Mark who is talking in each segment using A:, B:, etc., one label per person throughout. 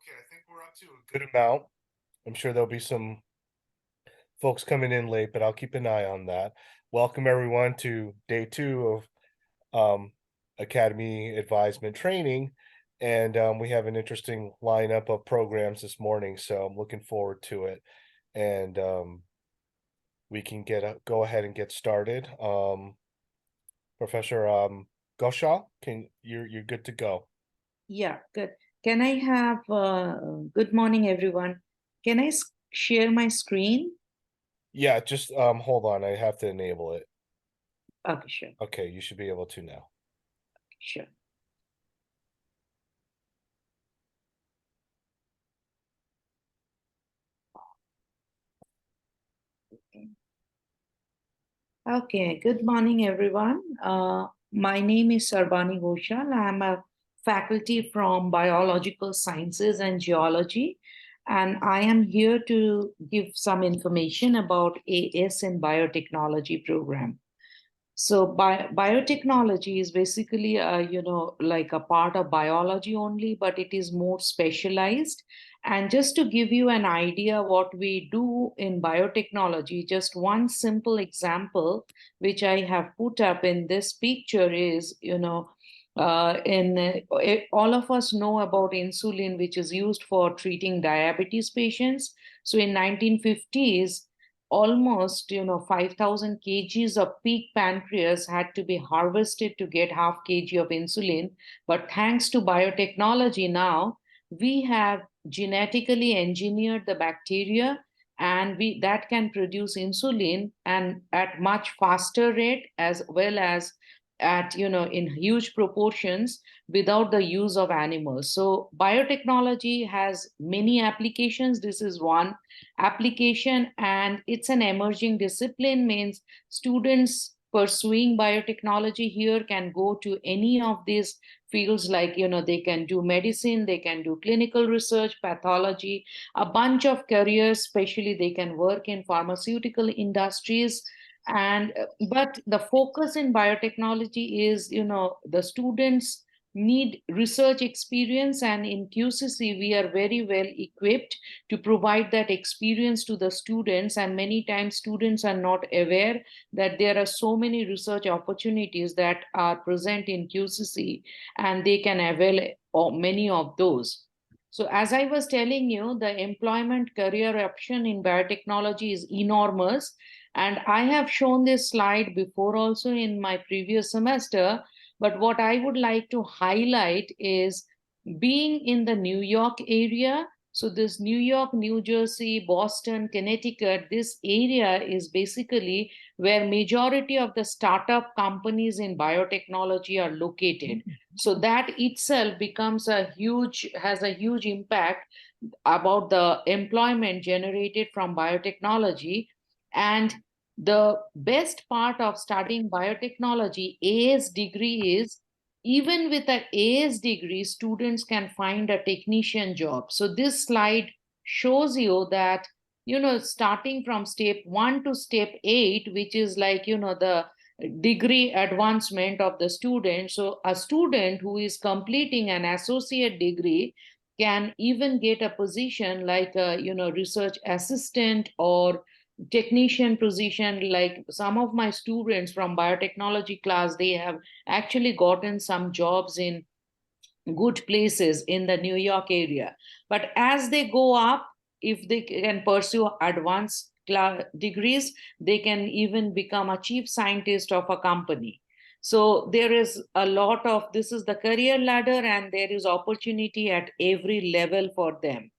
A: Okay, I think we're up to a good amount. I'm sure there'll be some folks coming in late, but I'll keep an eye on that. Welcome everyone to day two of Academy Advisement Training. And we have an interesting lineup of programs this morning, so I'm looking forward to it. And we can go ahead and get started. Professor Goshaw, you're good to go.
B: Yeah, good. Can I have good morning, everyone? Can I share my screen?
A: Yeah, just hold on, I have to enable it.
B: Okay, sure,
A: Okay, you should be able to now.
B: sure. Okay, good morning, everyone. My name is Sarbani Ghoshal. I'm a faculty from Biological Sciences and Geology, and I am here to give some information about AS in Biotechnology program. So biotechnology is basically, like a part of biology only, but it is more specialized. And just to give you an idea what we do in biotechnology, just one simple example, which I have put up in this picture is, all of us know about insulin, which is used for treating diabetes patients. So in 1950s, almost 5,000 kgs of peak pancreas had to be harvested to get half kg of insulin. But thanks to biotechnology now, we have genetically engineered the bacteria, and we that can produce insulin and at much faster rate, as well as at in huge proportions, without the use of animals. So biotechnology has many applications. This is one application, and it's an emerging discipline. Means students pursuing biotechnology here can go to any of these fields, like they can do medicine, they can do clinical research, pathology, a bunch of careers. Especially they can work in pharmaceutical industries. And but the focus in biotechnology is, the students need research experience, and in QCC we are very well equipped to provide that experience to the students. And many times students are not aware that there are so many research opportunities that are present in QCC, and they can avail of many of those. So as I was telling you, the employment career option in biotechnology is enormous. And I have shown this slide before also in my previous semester. But what I would like to highlight is, being in the New York area, so this New York, New Jersey, Boston, Connecticut, this area is basically where majority of the startup companies in biotechnology are located. So that itself has a huge impact about the employment generated from biotechnology. And the best part of studying biotechnology AS degree is, even with an AS degree, students can find a technician job. So this slide shows you that, starting from step 1 to step 8, which is like, the degree advancement of the student. So a student who is completing an associate degree can even get a position like a, research assistant or technician position. Like some of my students from biotechnology class, they have actually gotten some jobs in good places in the New York area. But as they go up, if they can pursue advanced degrees, they can even become a chief scientist of a company. So there is a lot of, this is the career ladder, and there is opportunity at every level for them.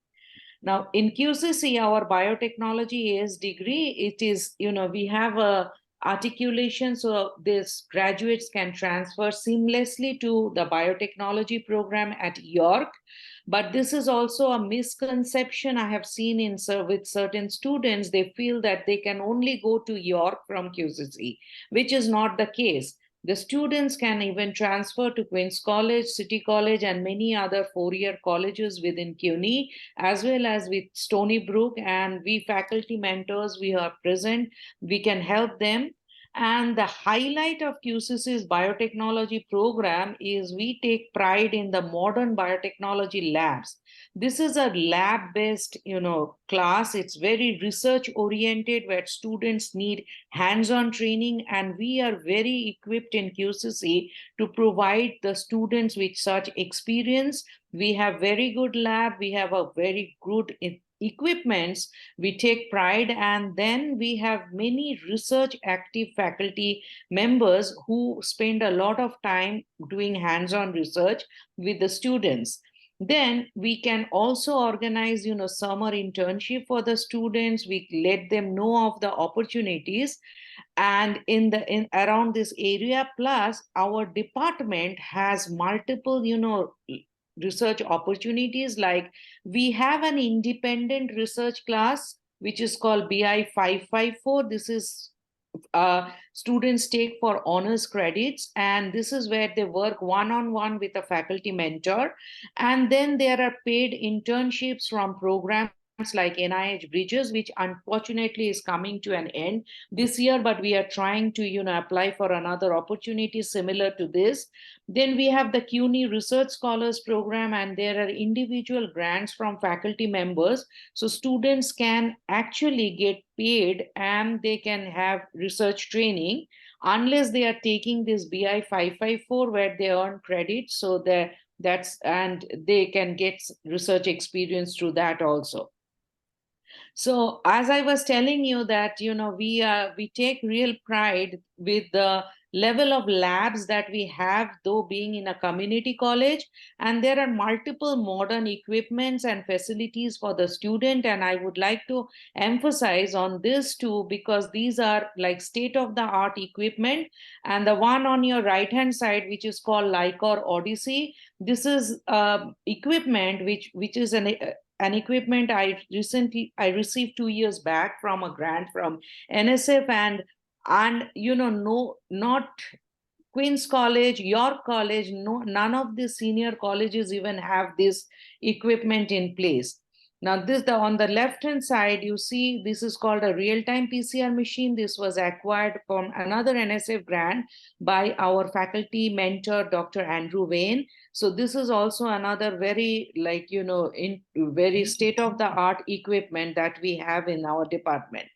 B: Now, in QCC, our biotechnology AS degree, it is, we have a articulation, so these graduates can transfer seamlessly to the biotechnology program at York. But this is also a misconception I have seen with certain students. They feel that they can only go to York from QCC, which is not the case. The students can even transfer to Queen's College, City College, and many other four-year colleges within CUNY, as well as with Stony Brook. And we faculty mentors, we are present. We can help them. And the highlight of QCC's biotechnology program is we take pride in the modern biotechnology labs. This is a lab-based, class. It's very research-oriented where students need hands-on training, and we are very equipped in QCC to provide the students with such experience. We have very good lab. We have a very good equipments. We take pride, and then we have many research active faculty members who spend a lot of time doing hands-on research with the students. Then we can also organize summer internship for the students. We let them know of the opportunities and in around this area. Plus our department has multiple research opportunities, like we have an independent research class which is called BI 554. This is students take for honors credits, and this is where they work one-on-one with a faculty mentor. And then there are paid internships from programs like NIH Bridges, which unfortunately is coming to an end this year, but we are trying to apply for another opportunity similar to this. Then we have the CUNY Research Scholars Program, and there are individual grants from faculty members. So students can actually get paid and they can have research training unless they are taking this BI 554 where they earn credit. So and they can get research experience through that also. So as I was telling you that we take real pride with the level of labs that we have, though being in a community college, and there are multiple modern equipments and facilities for the student. And I would like to emphasize on this too, because these are like state of the art equipment. And the one on your right hand side, which is called Lycor Odyssey, this is equipment which is an equipment I received 2 years back from a grant from NSF. And no, not Queen's College, York College, no, none of the senior colleges even have this equipment in place. Now on the left hand side, you see this is called a real-time PCR machine. This was acquired from another NSF grant by our faculty mentor, Dr. Andrew Wayne. So this is also another very very state of the art equipment that we have in our department.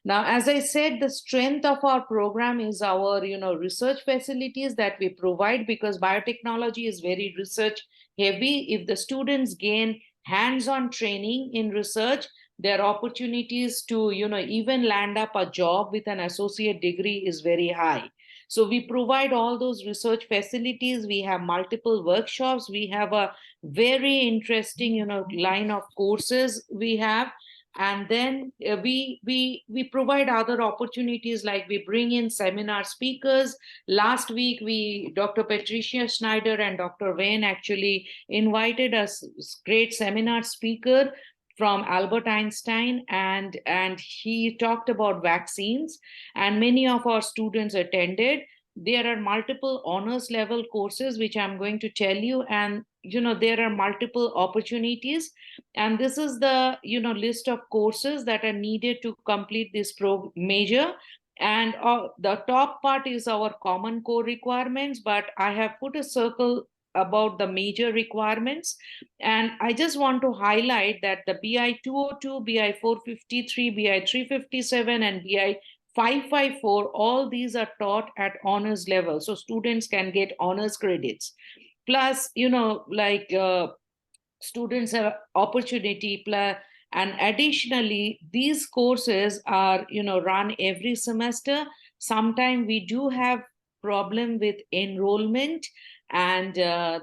B: Now, as I said, the strength of our program is our research facilities that we provide, because biotechnology is very research heavy. If the students gain hands-on training in research, their opportunities to even land up a job with an associate degree is very high. So we provide all those research facilities. We have multiple workshops. We have a very interesting line of courses we have. And then we provide other opportunities, like we bring in seminar speakers. Last week Dr. Patricia Schneider and Dr. Wayne actually invited us great seminar speaker from Albert Einstein, and he talked about vaccines, and many of our students attended. There are multiple honors level courses which I'm going to tell you, and there are multiple opportunities. And this is the list of courses that are needed to complete this major. And the top part is our common core requirements, but I have put a circle about the major requirements. And I just want to highlight that the BI 202, BI 453, BI 357, and BI 554, all these are taught at honors level, so students can get honors credits. Plus students have opportunity. And additionally, these courses are run every semester. Sometimes we do have problem with enrollment, and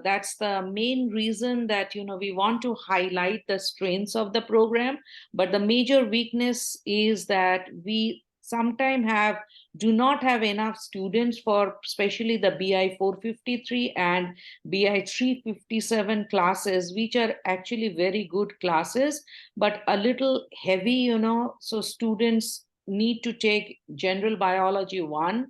B: that's the main reason that we want to highlight the strengths of the program. But the major weakness is that we sometimes do not have enough students for especially the BI 453 and BI 357 classes, which are actually very good classes, but a little heavy, so students need to take General Biology 1,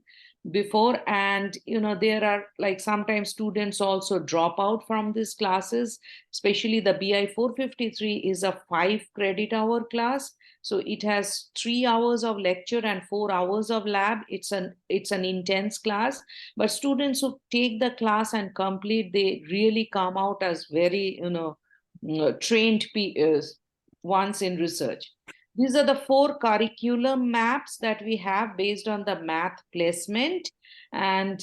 B: before. And there are, like, sometimes students also drop out from these classes, especially the BI 453 is a 5 credit hour class. So it has 3 hours of lecture and 4 hours of lab. It's an intense class, but students who take the class and complete, they really come out as very trained ones in research. These are the 4 curriculum maps that we have based on the math placement. And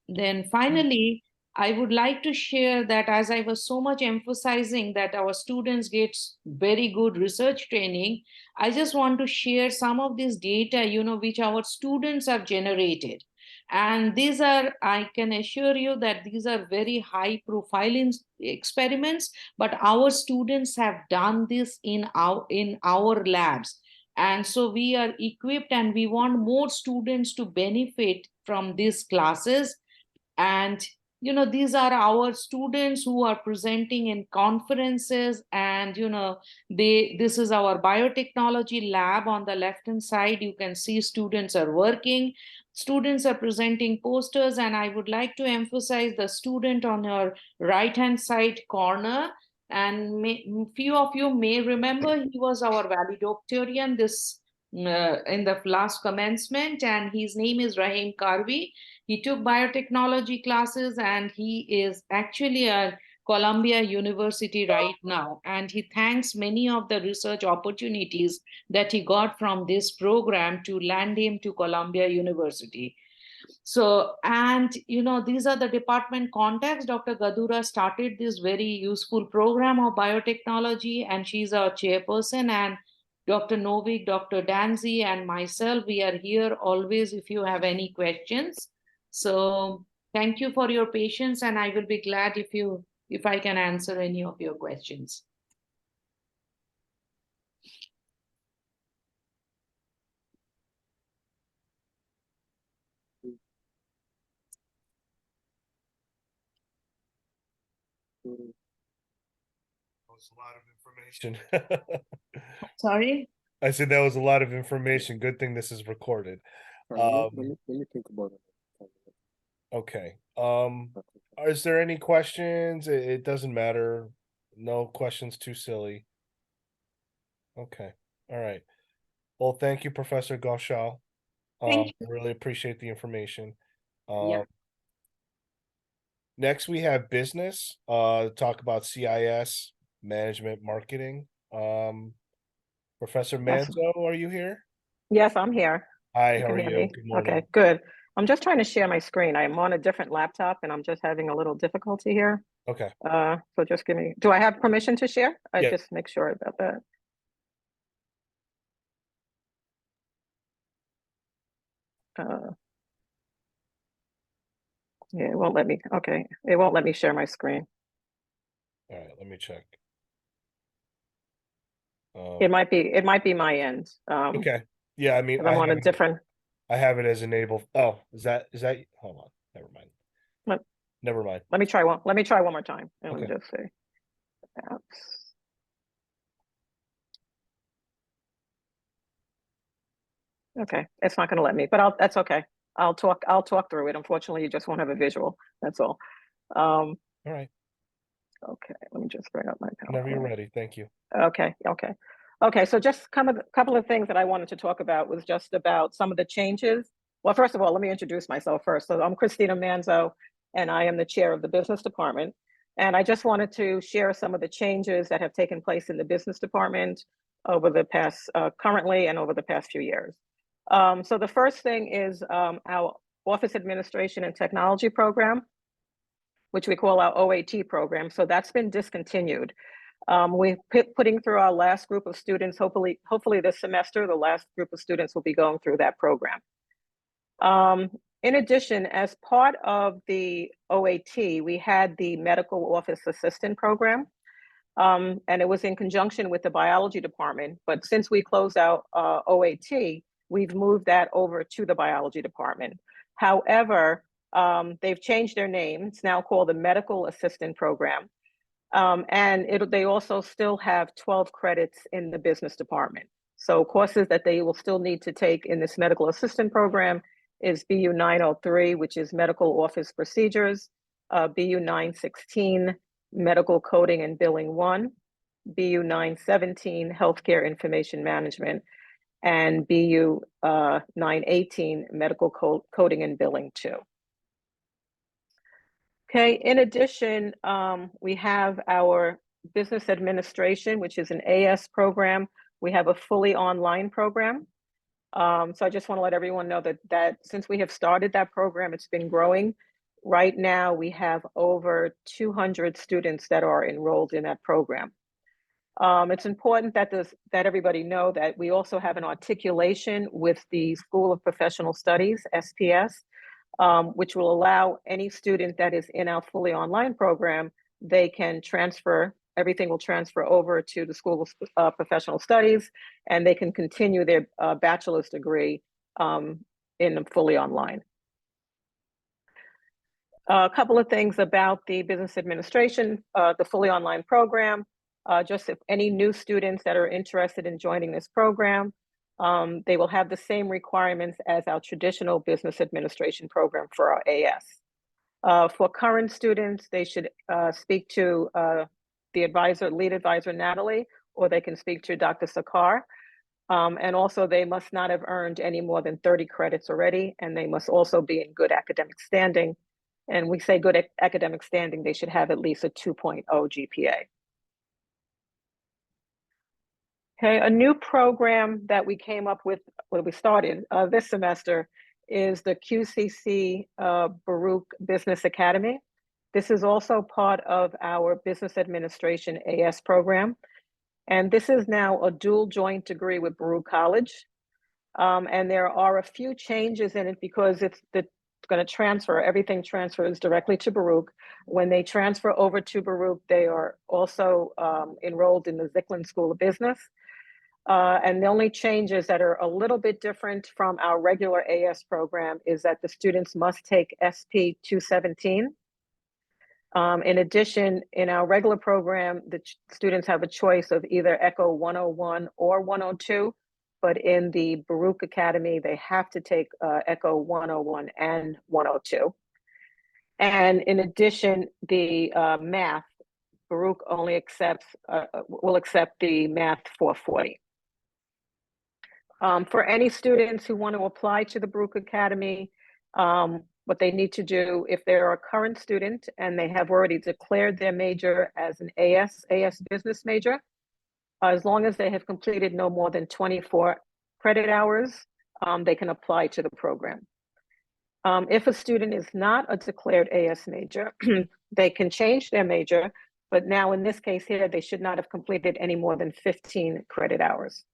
B: then finally, I would like to share that, as I was so much emphasizing that our students get very good research training, I just want to share some of this data, which our students have generated. And these are, I can assure you that these are very high profile experiments, but our students have done this in our labs. And so we are equipped, and we want more students to benefit from these classes. And these are our students who are presenting in conferences. And this is our biotechnology lab. On the left hand side, you can see students are working, students are presenting posters. And I would like to emphasize the student on your right hand side corner. And few of you may remember, he was our valedictorian this in the last commencement, and his name is Rahim Karvi. He took biotechnology classes, and he is actually at Columbia University right now. And he thanks many of the research opportunities that he got from this program to land him to Columbia University. So, and these are the department contacts. Dr. Gadura started this very useful program of biotechnology, and she's our chairperson. And Dr. Novik, Dr. Danzi, and myself, we are here always if you have any questions. So thank you for your patience, and I will be glad if I can answer any of your questions.
A: That was a lot of information.
B: Sorry?
A: I said that was a lot of information. Good thing this is recorded.
C: Let me think about it.
A: Okay. Is there any questions? It doesn't matter. No questions too silly. Okay. All right. Well, thank you, Professor Gaushal.
B: Thank
A: I really appreciate the information.
B: Yeah.
A: Next we have business, talk about CIS, management, marketing. Professor
C: Yes.
A: Manzo, are you here?
C: Yes, I'm here.
A: Hi,
C: You
A: how
C: can
A: are
C: hear
A: you?
C: me?
A: Good morning.
C: Okay, good. I'm just trying to share my screen. I'm on a different laptop and I'm just having a little difficulty here.
A: Okay.
C: So just give me, do I have permission to share? I
A: Yeah.
C: just make sure about that. Yeah, it won't let me. Okay, it won't let me share my screen.
A: All right, let me check.
C: It might be my end.
A: Okay. Yeah, I mean,
C: 'Cause I'm on a different.
A: I have it as enabled. Oh, is that, hold on, never mind. Never mind.
C: Let me try one more time. And
A: Okay.
C: let me just say. Apps. Okay, it's not going to let me, but that's okay. I'll talk through it. Unfortunately, you just won't have a visual. That's all.
A: All right.
C: Okay, let me just bring up my
A: Whenever you're
C: PowerPoint.
A: ready. Thank you.
C: Okay. So just a couple of things that I wanted to talk about was just about some of the changes. Well, first of all, let me introduce myself first. So I'm Christina Manzo, and I am the chair of the business department. And I just wanted to share some of the changes that have taken place in the business department over the past, currently and over the past few years. So the first thing is our Office Administration and Technology program, which we call our OAT program. So that's been discontinued. We're putting through our last group of students. Hopefully this semester, the last group of students will be going through that program. In addition, as part of the OAT, we had the medical office assistant program. And it was in conjunction with the biology department. But since we closed out OAT, we've moved that over to the biology department. However, they've changed their name. It's now called the medical assistant program. And they also still have 12 credits in the business department. So courses that they will still need to take in this medical assistant program is BU 903, which is medical office procedures, BU 916, medical coding and billing 1, BU 917, healthcare information management, and BU 918, medical coding and billing 2. Okay, in addition, we have our business administration, which is an AS program. We have a fully online program. So I just want to let everyone know that since we have started that program, it's been growing. Right now, we have over 200 students that are enrolled in that program. It's important that everybody know that we also have an articulation with the School of Professional Studies, SPS, which will allow any student that is in our fully online program, they can transfer, everything will transfer over to the School of Professional Studies, and they can continue their bachelor's degree in fully online. A couple of things about the business administration, the fully online program. Just if any new students that are interested in joining this program, they will have the same requirements as our traditional business administration program for our AS. For current students, they should speak to the lead advisor, Natalie, or they can speak to Dr. Sakar. And also they must not have earned any more than 30 credits already, and they must also be in good academic standing. And we say good academic standing, they should have at least a 2.0 GPA. Okay, a new program that we came up with when we started this semester is the QCC Baruch Business Academy. This is also part of our Business Administration AS program. And this is now a dual joint degree with Baruch College. And there are a few changes in it because it's going to transfer, everything transfers directly to Baruch. When they transfer over to Baruch, they are also enrolled in the Zicklin School of Business. And the only changes that are a little bit different from our regular AS program is that the students must take SP 217. In addition, in our regular program, the students have a choice of either ECHO 101 or 102, but in the Baruch Academy, they have to take ECHO 101 and 102. And in addition, the math, Baruch only will accept the math 440. For any students who want to apply to the Baruch Academy, what they need to do, if they're a current student and they have already declared their major as an AS business major, as long as they have completed no more than 24 credit hours, they can apply to the program. If a student is not a declared AS major, they can change their major, but now in this case here, they should not have completed any more than 15 credit hours.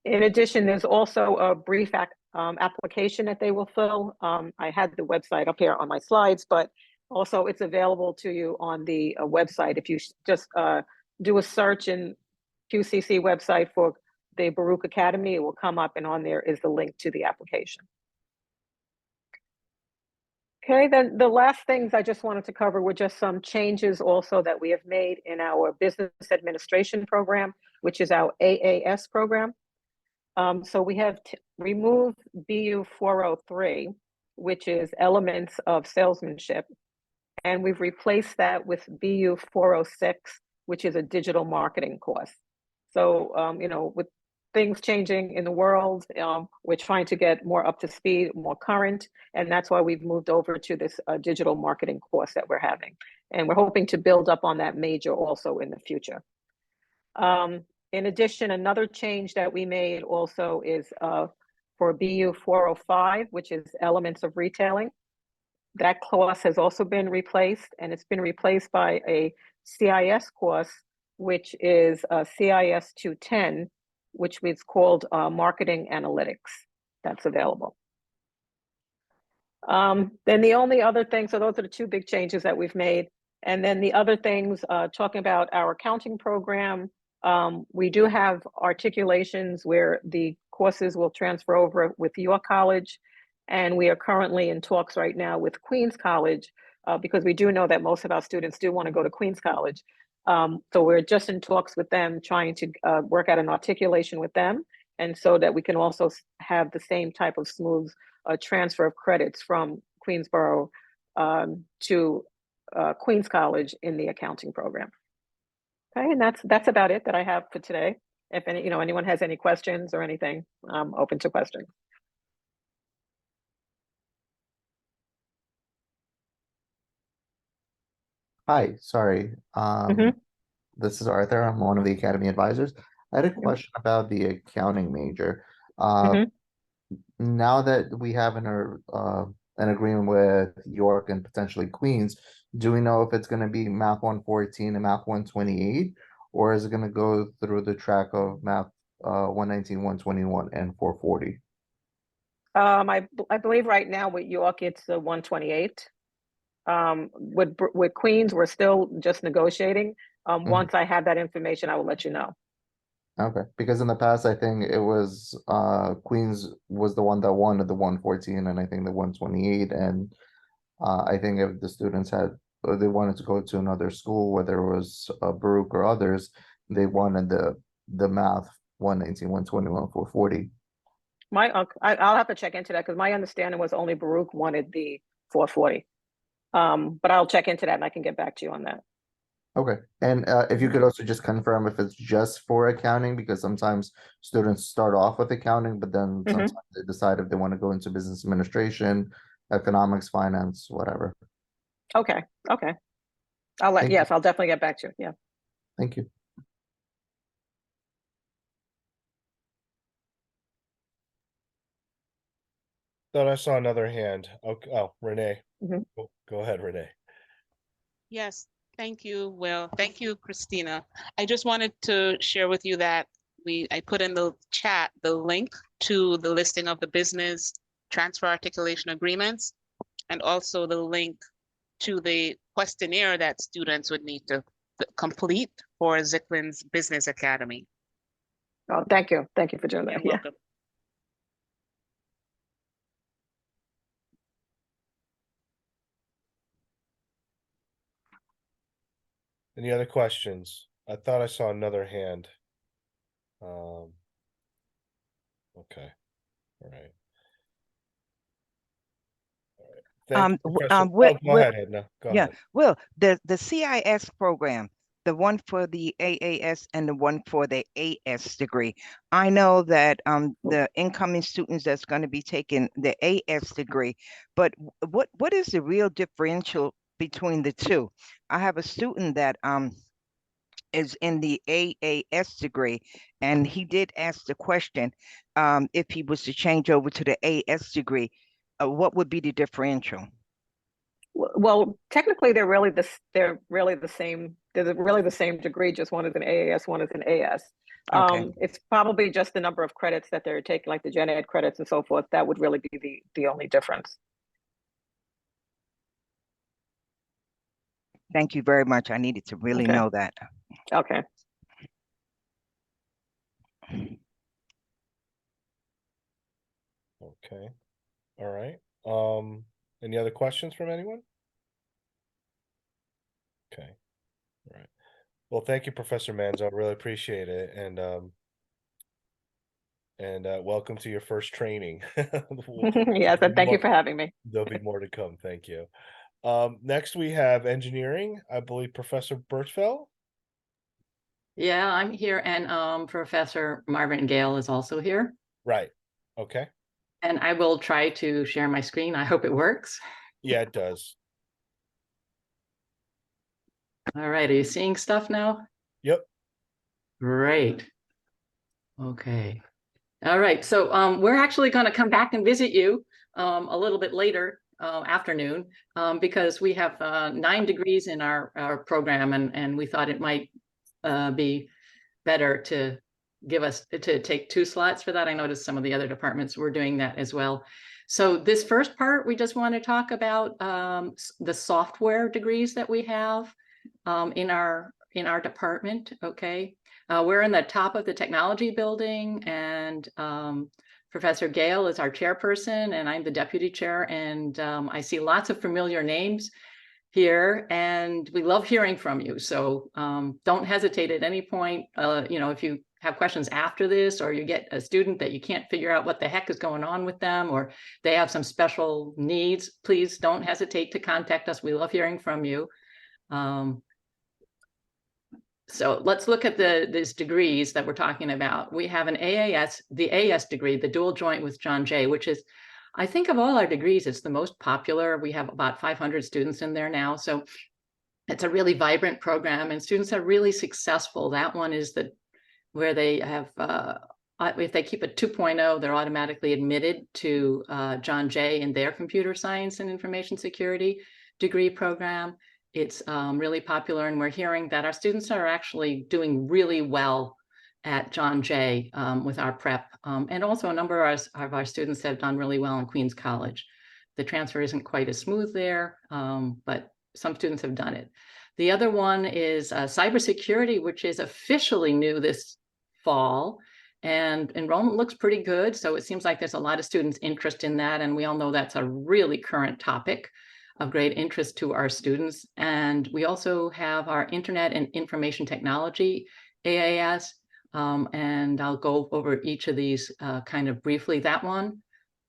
C: In addition, there's also a brief application that they will fill. I had the website up here on my slides, but also it's available to you on the website. If you just do a search in QCC website for the Baruch Academy, it will come up, and on there is the link to the application. Okay, then the last things I just wanted to cover were just some changes also that we have made in our business administration program, which is our AAS program. So we have removed BU 403, which is elements of salesmanship, and we've replaced that with BU 406, which is a digital marketing course. So, you know, with things changing in the world, we're trying to get more up to speed, more current, and that's why we've moved over to this digital marketing course that we're having. And we're hoping to build up on that major also in the future. In addition, another change that we made also is for BU 405, which is elements of retailing. That course has also been replaced, and it's been replaced by a CIS course, which is CIS 210, which is called Marketing Analytics. That's available. Then the only other thing, so those are the two big changes that we've made. And then the other things, talking about our accounting program, we do have articulations where the courses will transfer over with your college. And we are currently in talks right now with Queens College, because we do know that most of our students do want to go to Queens College. So we're just in talks with them, trying to work out an articulation with them. and so that we can also have the same type of smooth transfer of credits from Queensborough to Queens College in the accounting program. Okay, and that's about it that I have for today. If anyone has any questions or anything, I'm open to questions.
D: Hi, sorry.
C: Mhm.
D: This is Arthur. I'm one of the Academy advisors. I had a question about the accounting major.
C: Mhm.
D: Now that we have an agreement with York and potentially Queens, do we know if it's going to be Math 114 and Math 128, or is it going to go through the track of Math 119, 121, and 440?
C: I believe right now with York it's 128. With Queens, we're still just negotiating. Once I have that information, I will let you know.
D: Okay, because in the past, I think it was Queens was the one that wanted the 114 and I think the 128. And I think if the students or they wanted to go to another school, whether it was Baruch or others, they wanted the math 119, 121, 440.
C: I'll have to check into that because my understanding was only Baruch wanted the 440. But I'll check into that and I can get back to you on that.
D: Okay, and if you could also just confirm if it's just for accounting, because sometimes students start off with accounting, but then sometimes they decide if they want to go into business administration, economics, finance, whatever.
C: Okay. I'll definitely get back to you. Yeah.
D: Thank you.
A: Thought I saw another hand. Okay. Oh, Renee.
C: Mhm.
A: Go ahead, Renee.
E: Yes, thank you. Well, thank you, Christina. I just wanted to share with you that I put in the chat the link to the listing of the business transfer articulation agreements, and also the link to the questionnaire that students would need to complete for Zicklin's Business Academy.
C: Oh, thank you. Thank you for doing that.
E: You're welcome.
A: Any other questions? I thought I saw another hand. Okay. All right. Thank you, Professor. Go ahead, Edna. Go ahead.
F: Well, the CIS program, the one for the AAS and the one for the AS degree. I know that the incoming students that's going to be taking the AS degree, but what is the real differential between the two? I have a student that is in the AAS degree, and he did ask the question, if he was to change over to the AS degree, what would be the differential?
C: Well, technically, they're really the same. They're really the same degree. Just one is an AAS, one is an AS.
F: Okay.
C: It's probably just the number of credits that they're taking, like the gen ed credits and so forth. That would really be the only difference.
F: Thank you very much. I needed to really know that.
C: Okay.
A: Okay. All right. Any other questions from anyone? Okay. All right. Well, thank you, Professor Manzo. Really appreciate it. And welcome to your first training.
C: Yes, and thank you for having me.
A: There'll be more to come. Thank you. Next we have engineering. I believe Professor Birchfeld.
G: Yeah, I'm here, and Professor Marvin Gale is also here.
A: Right. Okay.
G: And I will try to share my screen. I hope it works.
A: Yeah, it does.
G: All right, are you seeing stuff now?
A: Yep.
G: Great. Okay. All right, so we're actually going to come back and visit you a little bit later afternoon because we have 9 degrees in our program, and we thought it might be better to take 2 slots for that. I noticed some of the other departments were doing that as well. So this first part, we just want to talk about the software degrees that we have in our department. Okay, we're in the top of the technology building, and Professor Gale is our chairperson, and I'm the deputy chair. And I see lots of familiar names here, and we love hearing from you. So don't hesitate at any point. If you have questions after this, or you get a student that you can't figure out what the heck is going on with them, or they have some special needs, please don't hesitate to contact us. We love hearing from you. So let's look at these degrees that we're talking about. We have an AAS, the AS degree, the dual joint with John Jay, which is, I think of all our degrees, it's the most popular. We have about 500 students in there now. So it's a really vibrant program and students are really successful. That one is where they have, if they keep a 2.0, they're automatically admitted to John Jay in their computer science and information security degree program. It's really popular, and we're hearing that our students are actually doing really well at John Jay with our prep. And also a number of our students have done really well in Queens College. The transfer isn't quite as smooth there, but some students have done it. The other one is cybersecurity, which is officially new this fall, and enrollment looks pretty good. So it seems like there's a lot of students' interest in that, and we all know that's a really current topic of great interest to our students. And we also have our Internet and Information Technology, AAS, and I'll go over each of these kind of briefly. That one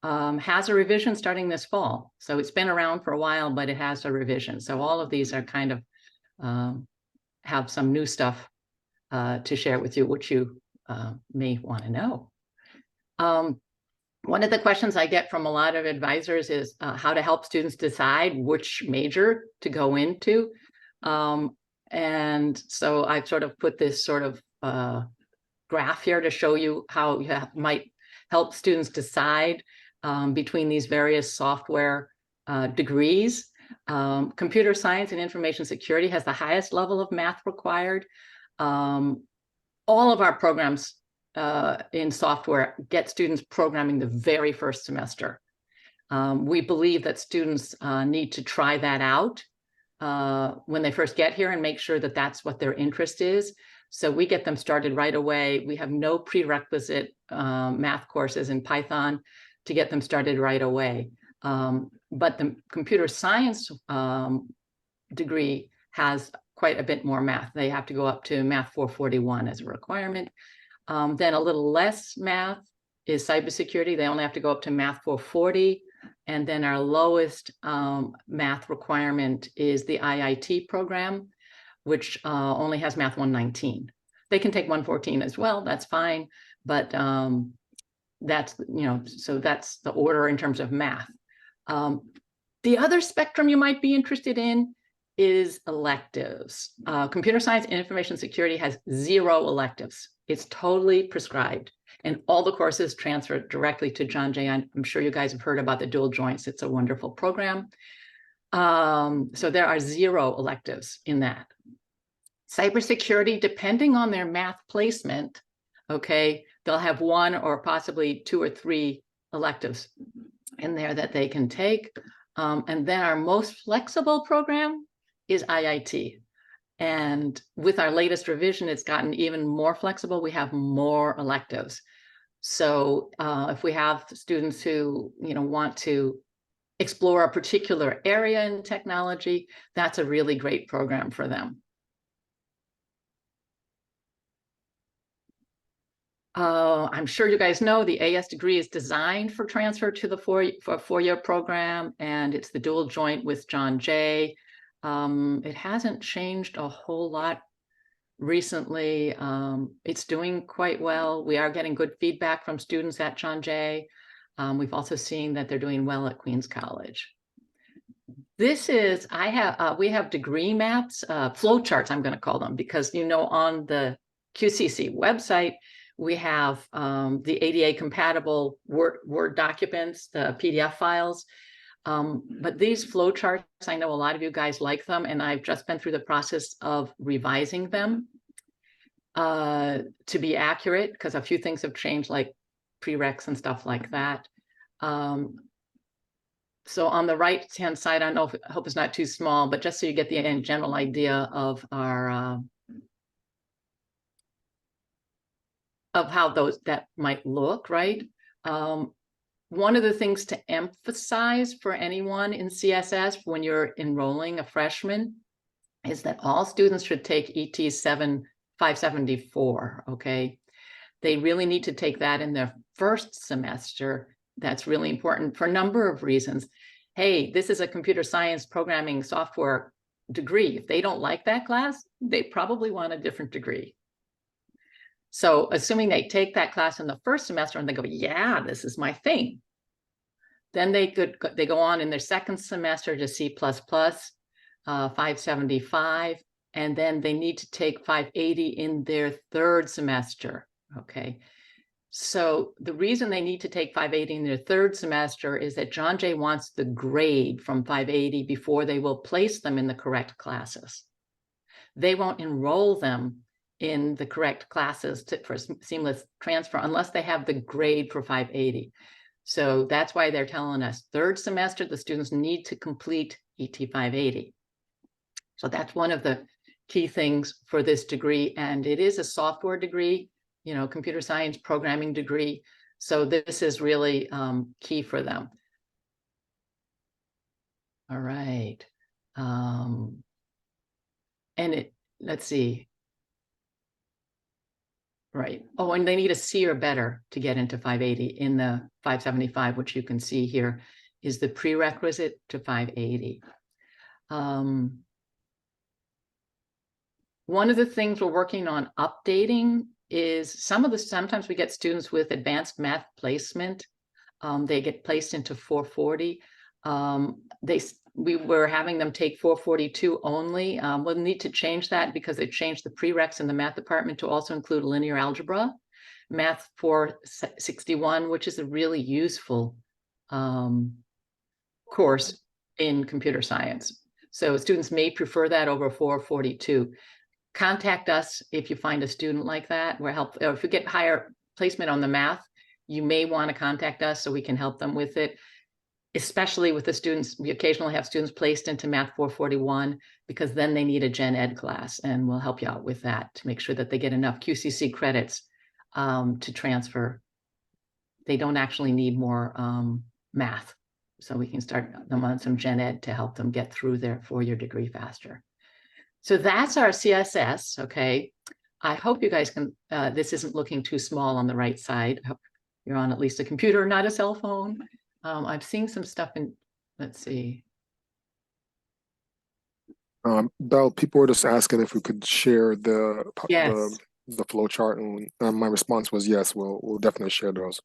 G: has a revision starting this fall. So it's been around for a while, but it has a revision. So all of these are kind of have some new stuff to share with you, which you may want to know. One of the questions I get from a lot of advisors is how to help students decide which major to go into. And so I've sort of put this sort of graph here to show you how you might help students decide between these various software degrees. Computer science and information security has the highest level of math required. All of our programs in software get students programming the very first semester. We believe that students need to try that out when they first get here and make sure that that's what their interest is. So we get them started right away. We have no prerequisite math courses in Python to get them started right away. But the computer science degree has quite a bit more math. They have to go up to Math 441 as a requirement. Then a little less math is cybersecurity. They only have to go up to Math 440. And then our lowest math requirement is the IIT program, which only has Math 119. They can take 114 as well, that's fine. But that's, so that's the order in terms of math. The other spectrum you might be interested in is electives. Computer science and information security has 0 electives. It's totally prescribed, and all the courses transfer directly to John Jay. I'm sure you guys have heard about the dual joints. It's a wonderful program. So there are 0 electives in that. Cybersecurity, depending on their math placement, okay, they'll have 1 or possibly 2 or 3 electives in there that they can take. And then our most flexible program is IIT. And with our latest revision, it's gotten even more flexible. We have more electives. So if we have students who want to explore a particular area in technology, that's a really great program for them. I'm sure you guys know the AS degree is designed for transfer to the four-year program, and it's the dual joint with John Jay. It hasn't changed a whole lot recently. It's doing quite well. We are getting good feedback from students at John Jay. We've also seen that they're doing well at Queens College. This is, we have degree maps, flow charts, I'm going to call them, because on the QCC website, we have the ADA compatible Word documents, the PDF files. But these flow charts, I know a lot of you guys like them, and I've just been through the process of revising them to be accurate, because a few things have changed, like prereqs and stuff like that. So on the right-hand side, I hope it's not too small, but just so you get the general idea of our of how that might look, right? One of the things to emphasize for anyone in CSS when you're enrolling a freshman is that all students should take ET 574, okay? they really need to take that in their first semester. That's really important for a number of reasons. Hey, this is a computer science programming software degree. If they don't like that class, they probably want a different degree. So assuming they take that class in the first semester and they go, yeah, this is my thing. Then they go on in their second semester to C++, 575, and then they need to take 580 in their third semester, okay? So the reason they need to take 580 in their third semester is that John Jay wants the grade from 580 before they will place them in the correct classes. They won't enroll them in the correct classes for seamless transfer unless they have the grade for 580. So that's why they're telling us third semester, the students need to complete ET 580. So that's one of the key things for this degree. And it is a software degree, you know, computer science programming degree. So this is really key for them. All right. And let's see. Right. Oh, and they need a C or better to get into 580 in the 575, which you can see here is the prerequisite to 580. One of the things we're working on updating is sometimes we get students with advanced math placement. They get placed into 440. We were having them take 442 only. We'll need to change that because they changed the prereqs in the math department to also include linear algebra, math 461, which is a really useful course in computer science. So students may prefer that over 442. Contact us if you find a student like that. Or if you get higher placement on the math, you may want to contact us so we can help them with it. Especially with the students, we occasionally have students placed into Math 441 because then they need a Gen Ed class, and we'll help you out with that to make sure that they get enough QCC credits to transfer. They don't actually need more math, so we can start them on some Gen Ed to help them get through their four-year degree faster. So that's our CSS, okay? I hope you guys can, this isn't looking too small on the right side. I hope you're on at least a computer, not a cell phone. I'm seeing some stuff in, let's see.
H: Belle, people were just asking if we could share the flow chart, and my response was yes. We'll definitely share those.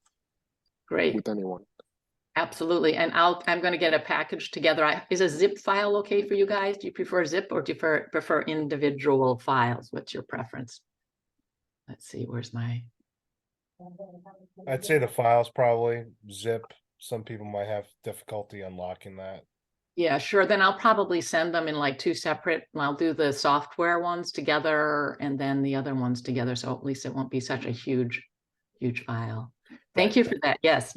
G: Great.
H: With anyone.
G: Absolutely, and I'm going to get a package together. Is a zip file okay for you guys? Do you prefer zip or do you prefer individual files? What's your preference? Let's see. Where's my?
A: I'd say the files probably zip. Some people might have difficulty unlocking that.
G: Yeah, sure. Then I'll probably send them in like two separate, I'll do the software ones together and then the other ones together. So at least it won't be such a huge file. Thank you for that. Yes.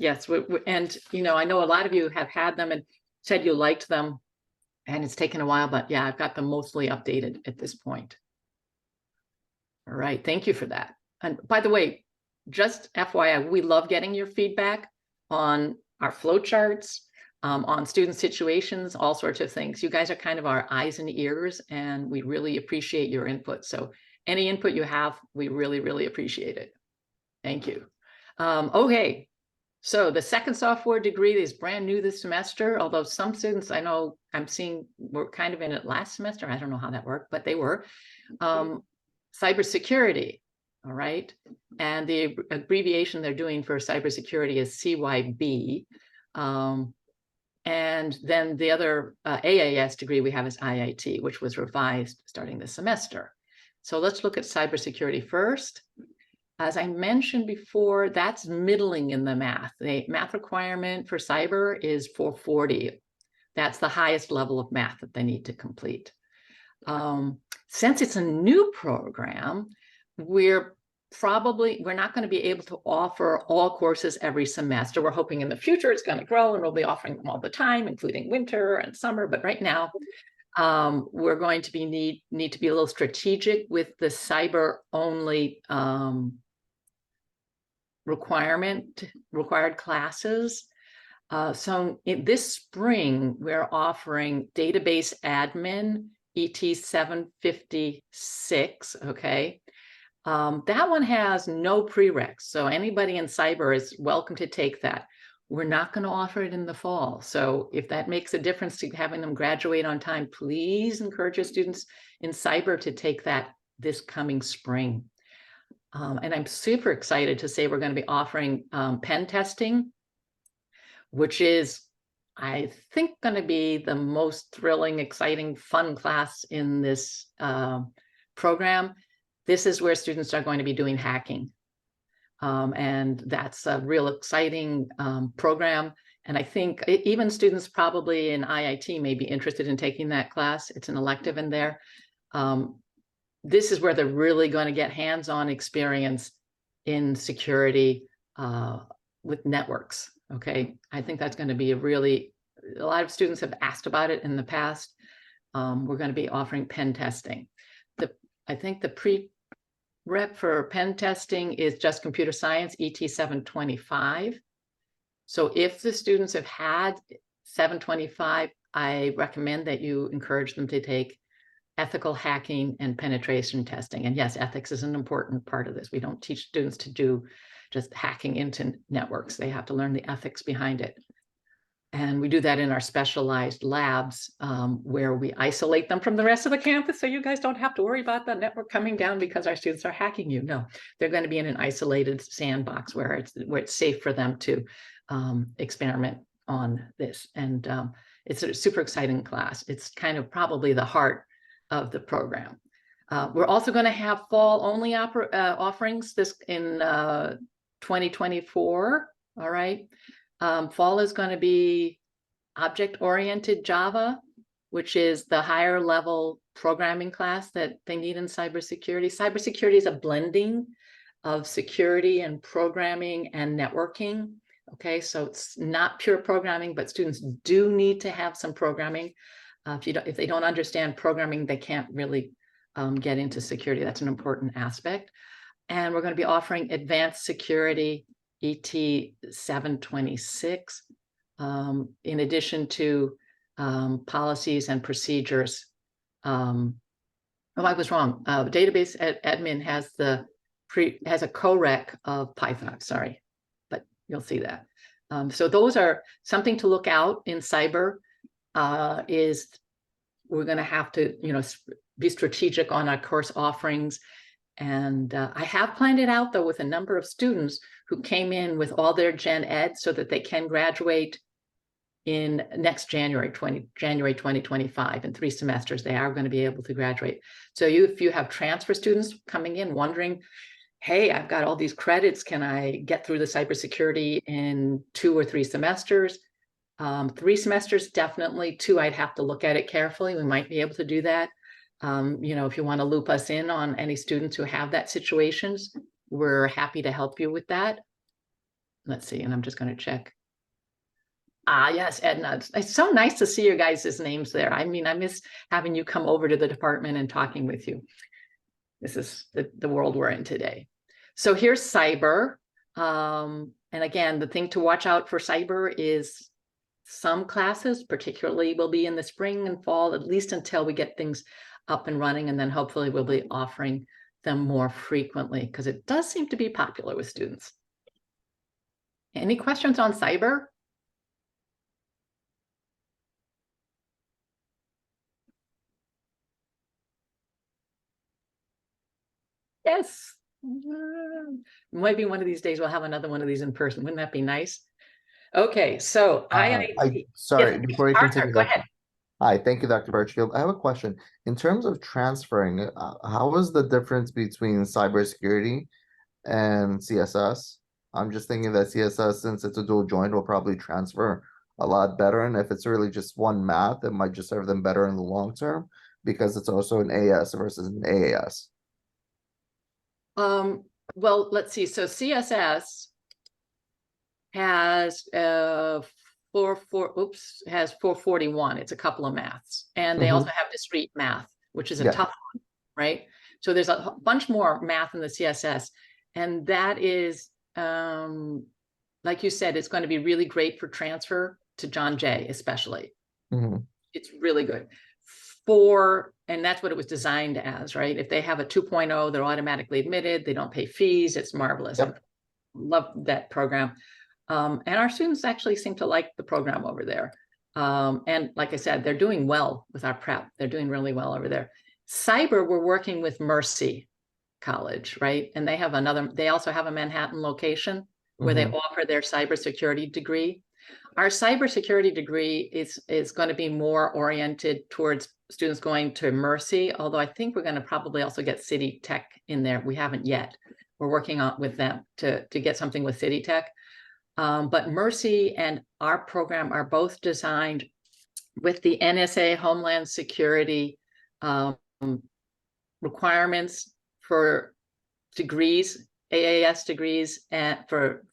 G: And, you know, I know a lot of you have had them and said you liked them and it's taken a while, but yeah, I've got them mostly updated at this point. All right. Thank you for that. And by the way, just FYI, we love getting your feedback on our flowcharts, on student situations, all sorts of things. You guys are kind of our eyes and ears, and we really appreciate your input. So any input you have, we really, really appreciate it. Thank you. Okay, so the second software degree is brand new this semester, although some students I know I'm seeing were kind of in it last semester. I don't know how that worked, but they were. Cybersecurity, all right? And the abbreviation they're doing for cybersecurity is CYB. And then the other AAS degree we have is IIT, which was revised starting this semester. So let's look at cybersecurity first. As I mentioned before, that's middling in the math. The math requirement for cyber is 440. That's the highest level of math that they need to complete. Since it's a new program, we're not going to be able to offer all courses every semester. We're hoping in the future it's going to grow and we'll be offering them all the time, including winter and summer. But right now, we're going to be need to be a little strategic with the cyber only required classes. So this spring, we're offering database admin ET 756, okay? That one has no prereqs, so anybody in cyber is welcome to take that. We're not going to offer it in the fall. So if that makes a difference to having them graduate on time, please encourage your students in cyber to take that this coming spring. And I'm super excited to say we're going to be offering pen testing, which is, I think, going to be the most thrilling, exciting, fun class in this program. This is where students are going to be doing hacking. And that's a real exciting program. And I think even students probably in IIT may be interested in taking that class. It's an elective in there. This is where they're really going to get hands-on experience in security with networks. Okay, I think that's going to be a lot of students have asked about it in the past. We're going to be offering pen testing. I think the pre-rep for pen testing is just computer science, ET 725. So if the students have had 725, I recommend that you encourage them to take ethical hacking and penetration testing. And yes, ethics is an important part of this. We don't teach students to do just hacking into networks. They have to learn the ethics behind it. And we do that in our specialized labs where we isolate them from the rest of the campus. So you guys don't have to worry about the network coming down because our students are hacking you. No, they're going to be in an isolated sandbox where it's safe for them to experiment on this. And it's a super exciting class. It's kind of probably the heart of the program. We're also going to have fall only offerings this in 2024. All right. Fall is going to be object-oriented Java, which is the higher level programming class that they need in cybersecurity. Cybersecurity is a blending of security and programming and networking. Okay, so it's not pure programming, but students do need to have some programming. If they don't understand programming, they can't really get into security. That's an important aspect. And we're going to be offering advanced security ET 726, in addition to policies and procedures. Oh, I was wrong. Database admin has a co-rec of Python. Sorry, but you'll see that. So those are something to look out in cyber. Is we're going to have to, be strategic on our course offerings. And I have planned it out, though, with a number of students who came in with all their gen ed so that they can graduate in next January 2025. In 3 semesters, they are going to be able to graduate. So if you have transfer students coming in wondering, hey, I've got all these credits, can I get through the cybersecurity in 2 or 3 semesters? 3 semesters, definitely. 2, I'd have to look at it carefully. We might be able to do that. If you want to loop us in on any students who have that situations, we're happy to help you with that. Let's see, and I'm just going to check. Yes, Edna, it's so nice to see your guys' names there. I mean, I miss having you come over to the department and talking with you. This is the world we're in today. So here's cyber. And again, the thing to watch out for cyber is some classes, particularly, will be in the spring and fall, at least until we get things up and running, and then hopefully we'll be offering them more frequently because it does seem to be popular with students. Any questions on cyber? Yes. Maybe one of these days we'll have another one of these in person. Wouldn't that be nice? Okay, so
D: sorry,
G: yes,
D: before you
G: Arthur,
D: continue,
G: go ahead.
D: Hi, thank you, Dr. Birchfield. I have a question. In terms of transferring, how is the difference between cybersecurity and CSS? I'm just thinking that CSS, since it's a dual joint, will probably transfer a lot better. And if it's really just one math, it might just serve them better in the long term because it's also an AS versus an AAS.
G: Well, let's see. So CSS has 441. It's a couple of maths, and they also have discrete math, which is a tough one, right? So there's a bunch more math in the CSS, and that is, like you said, it's going to be really great for transfer to John Jay, especially. It's really good. and that's what it was designed as, right? If they have a 2.0, they're automatically admitted, they don't pay fees, it's marvelous.
D: Yep.
G: I love that program. And our students actually seem to like the program over there. And like I said, they're doing well with our prep. They're doing really well over there. Cyber, we're working with Mercy College, right? And they also have a Manhattan location where they offer their cybersecurity degree. Our cybersecurity degree is going to be more oriented towards students going to Mercy, although I think we're going to probably also get City Tech in there. We haven't yet. We're working on with them to get something with City Tech. But Mercy and our program are both designed with the NSA Homeland Security requirements for degrees, AAS degrees, and for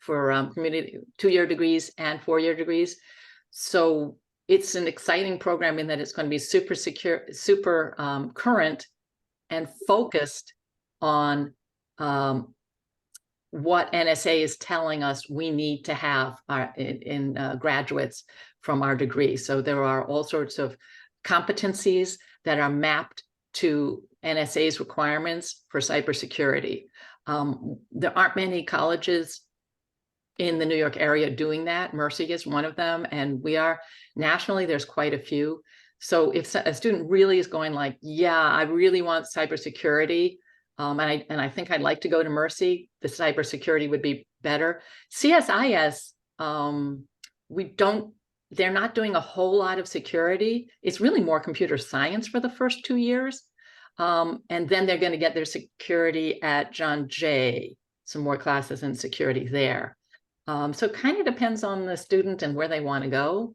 G: community 2-year degrees and 4-year degrees. So it's an exciting program in that it's going to be super secure, super current, and focused on what NSA is telling us we need to have in graduates from our degree. So there are all sorts of competencies that are mapped to NSA's requirements for cybersecurity. There aren't many colleges in the New York area doing that. Mercy is one of them, and we are nationally, there's quite a few. So if a student really is going like, yeah, I really want cybersecurity, and I think I'd like to go to Mercy, the cybersecurity would be better. CSIS, they're not doing a whole lot of security. It's really more computer science for the first 2 years. And then they're going to get their security at John Jay, some more classes in security there. So it kind of depends on the student and where they want to go.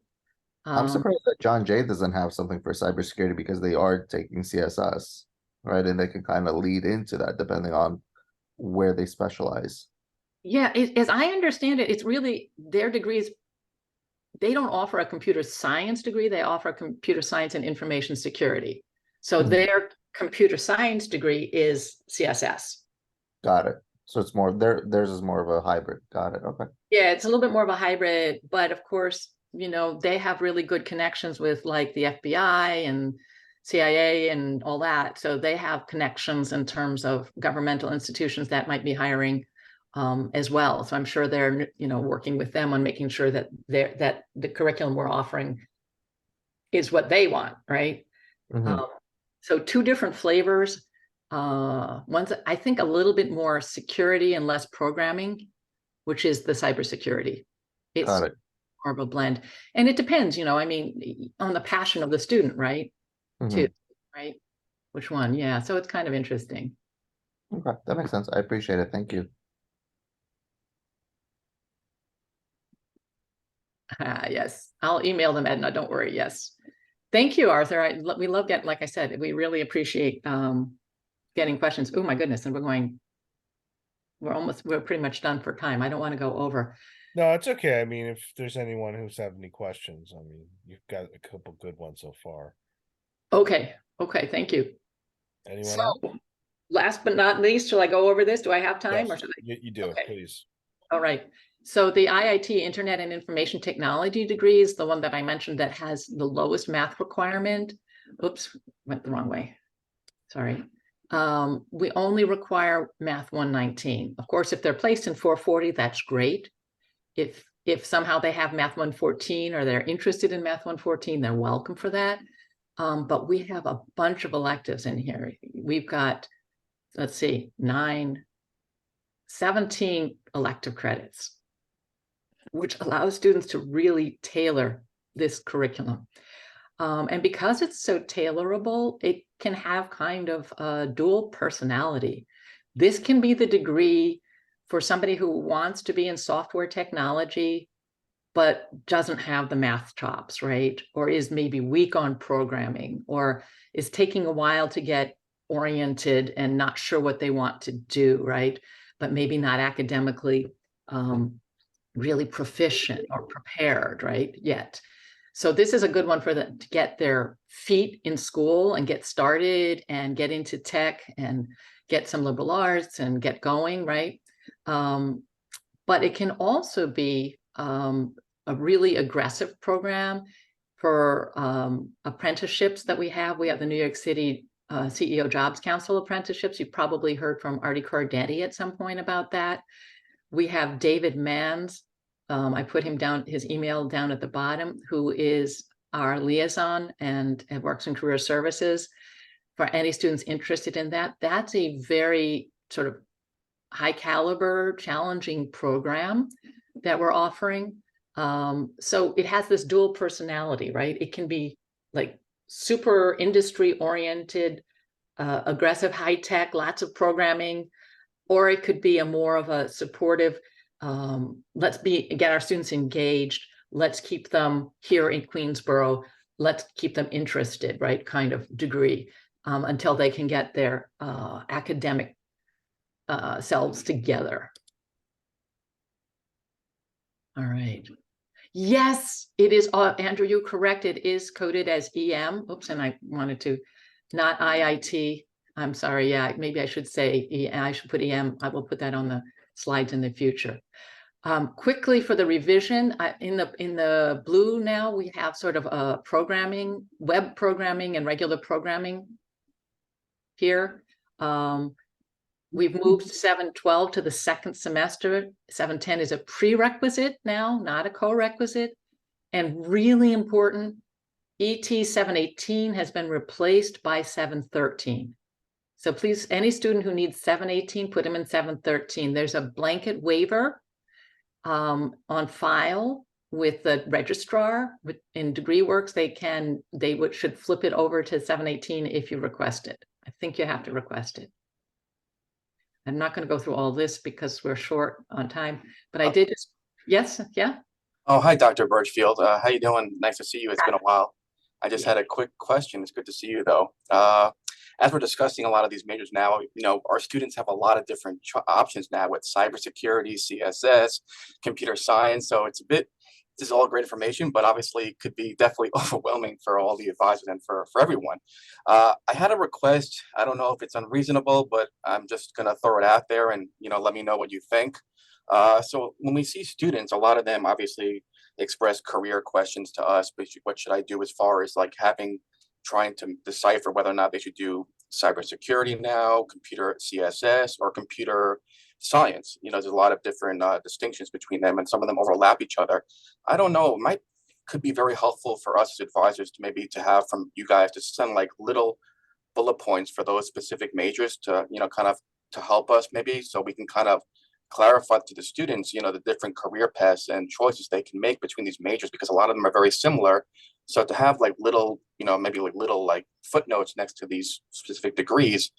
D: I'm surprised that John Jay doesn't have something for cybersecurity because they are taking CSS, right? And they can kind of lead into that depending on where they specialize.
G: Yeah, as I understand it, it's really their degrees. They don't offer a computer science degree. They offer computer science and information security. So their computer science degree is CSS.
D: Got it. So it's more theirs is more of a hybrid. Got it. Okay.
G: Yeah, it's a little bit more of a hybrid, but of course, you know, they have really good connections with like the FBI and CIA and all that. So they have connections in terms of governmental institutions that might be hiring as well. So I'm sure they're, you know, working with them on making sure that that the curriculum we're offering is what they want, right? So 2 different flavors. One's, I think, a little bit more security and less programming, which is the cybersecurity. It's
D: Got it.
G: more of a blend. And it depends, you know, I mean, on the passion of the student, right? Too, right? Which one? Yeah. So it's kind of interesting.
D: Okay, that makes sense. I appreciate it. Thank you.
G: Yes, I'll email them, Edna. Don't worry. Yes. Thank you, Arthur. We love getting, like I said, we really appreciate getting questions. Oh my goodness. And we're pretty much done for time. I don't want to go over.
A: No, it's okay. I mean, if there's anyone who's have any questions, I mean, you've got a couple good ones so far.
G: Okay. Okay. Thank you.
A: Anyone else?
G: Last but not least, shall I go over this? Do I have time?
A: Yes,
G: Or should I?
A: you do,
G: Okay.
A: please.
G: All right. So the IIT Internet and Information Technology degree is the one that I mentioned that has the lowest math requirement. Oops, went the wrong way. Sorry. We only require Math 119. Of course, if they're placed in 440, that's great. If somehow they have Math 114 or they're interested in Math 114, they're welcome for that. But we have a bunch of electives in here. We've got, let's see, 17 elective credits, which allows students to really tailor this curriculum. And because it's so tailorable, it can have kind of a dual personality. This can be the degree for somebody who wants to be in software technology, but doesn't have the math chops, right? Or is maybe weak on programming, or is taking a while to get oriented and not sure what they want to do, right? But maybe not academically really proficient or prepared, right, yet. So this is a good one for them to get their feet in school and get started and get into tech and get some liberal arts and get going, right? But it can also be a really aggressive program for apprenticeships that we have. We have the New York City CEO Jobs Council apprenticeships. You probably heard from Artie Cordetti at some point about that. We have David Manns. I put him down, his email down at the bottom, who is our liaison and works in career services. For any students interested in that, that's a very sort of high caliber, challenging program that we're offering. So it has this dual personality, right? It can be like super industry oriented, aggressive, high tech, lots of programming, or it could be a more of a supportive, let's get our students engaged. Let's keep them here in Queensborough. Let's keep them interested, right? Kind of degree until they can get their academic selves together. All right. Yes, it is. Andrew, you're correct. It is coded as EM. Oops, and I wanted to, not IIT. I'm sorry. Yeah, maybe I should say I should put EM. I will put that on the slides in the future. Quickly for the revision, in the blue now we have sort of a programming, web programming and regular programming here. We've moved 712 to the second semester. 710 is a prerequisite now, not a co-requisite. And really important, ET 718 has been replaced by 713. So please, any student who needs 718, put them in 713. There's a blanket waiver on file with the registrar in DegreeWorks. They should flip it over to 718 if you request it. I think you have to request it. I'm not going to go through all this because we're short on time, but I did just, yes, yeah.
I: Oh, hi, Dr. Birchfield. How you doing? Nice to see you. It's been a while. I just had a quick question. It's good to see you, though. As we're discussing a lot of these majors now, you know, our students have a lot of different options now with cybersecurity, CSS, computer science. So it's a bit, this is all great information, but obviously could be definitely overwhelming for all the advisors and for everyone. I had a request. I don't know if it's unreasonable, but I'm just going to throw it out there and, you know, let me know what you think. So when we see students, a lot of them obviously express career questions to us, but what should I do as far as like trying to decipher whether or not they should do cybersecurity now, computer CSS, or computer science. You know, there's a lot of different distinctions between them, and some of them overlap each other. I don't know, could be very helpful for us as advisors to maybe to have from you guys to send like little bullet points for those specific majors to, you know, kind of to help us maybe, so we can kind of clarify to the students, you know, the different career paths and choices they can make between these majors, because a lot of them are very similar. So to have like little, you know, maybe like little like footnotes next to these specific degrees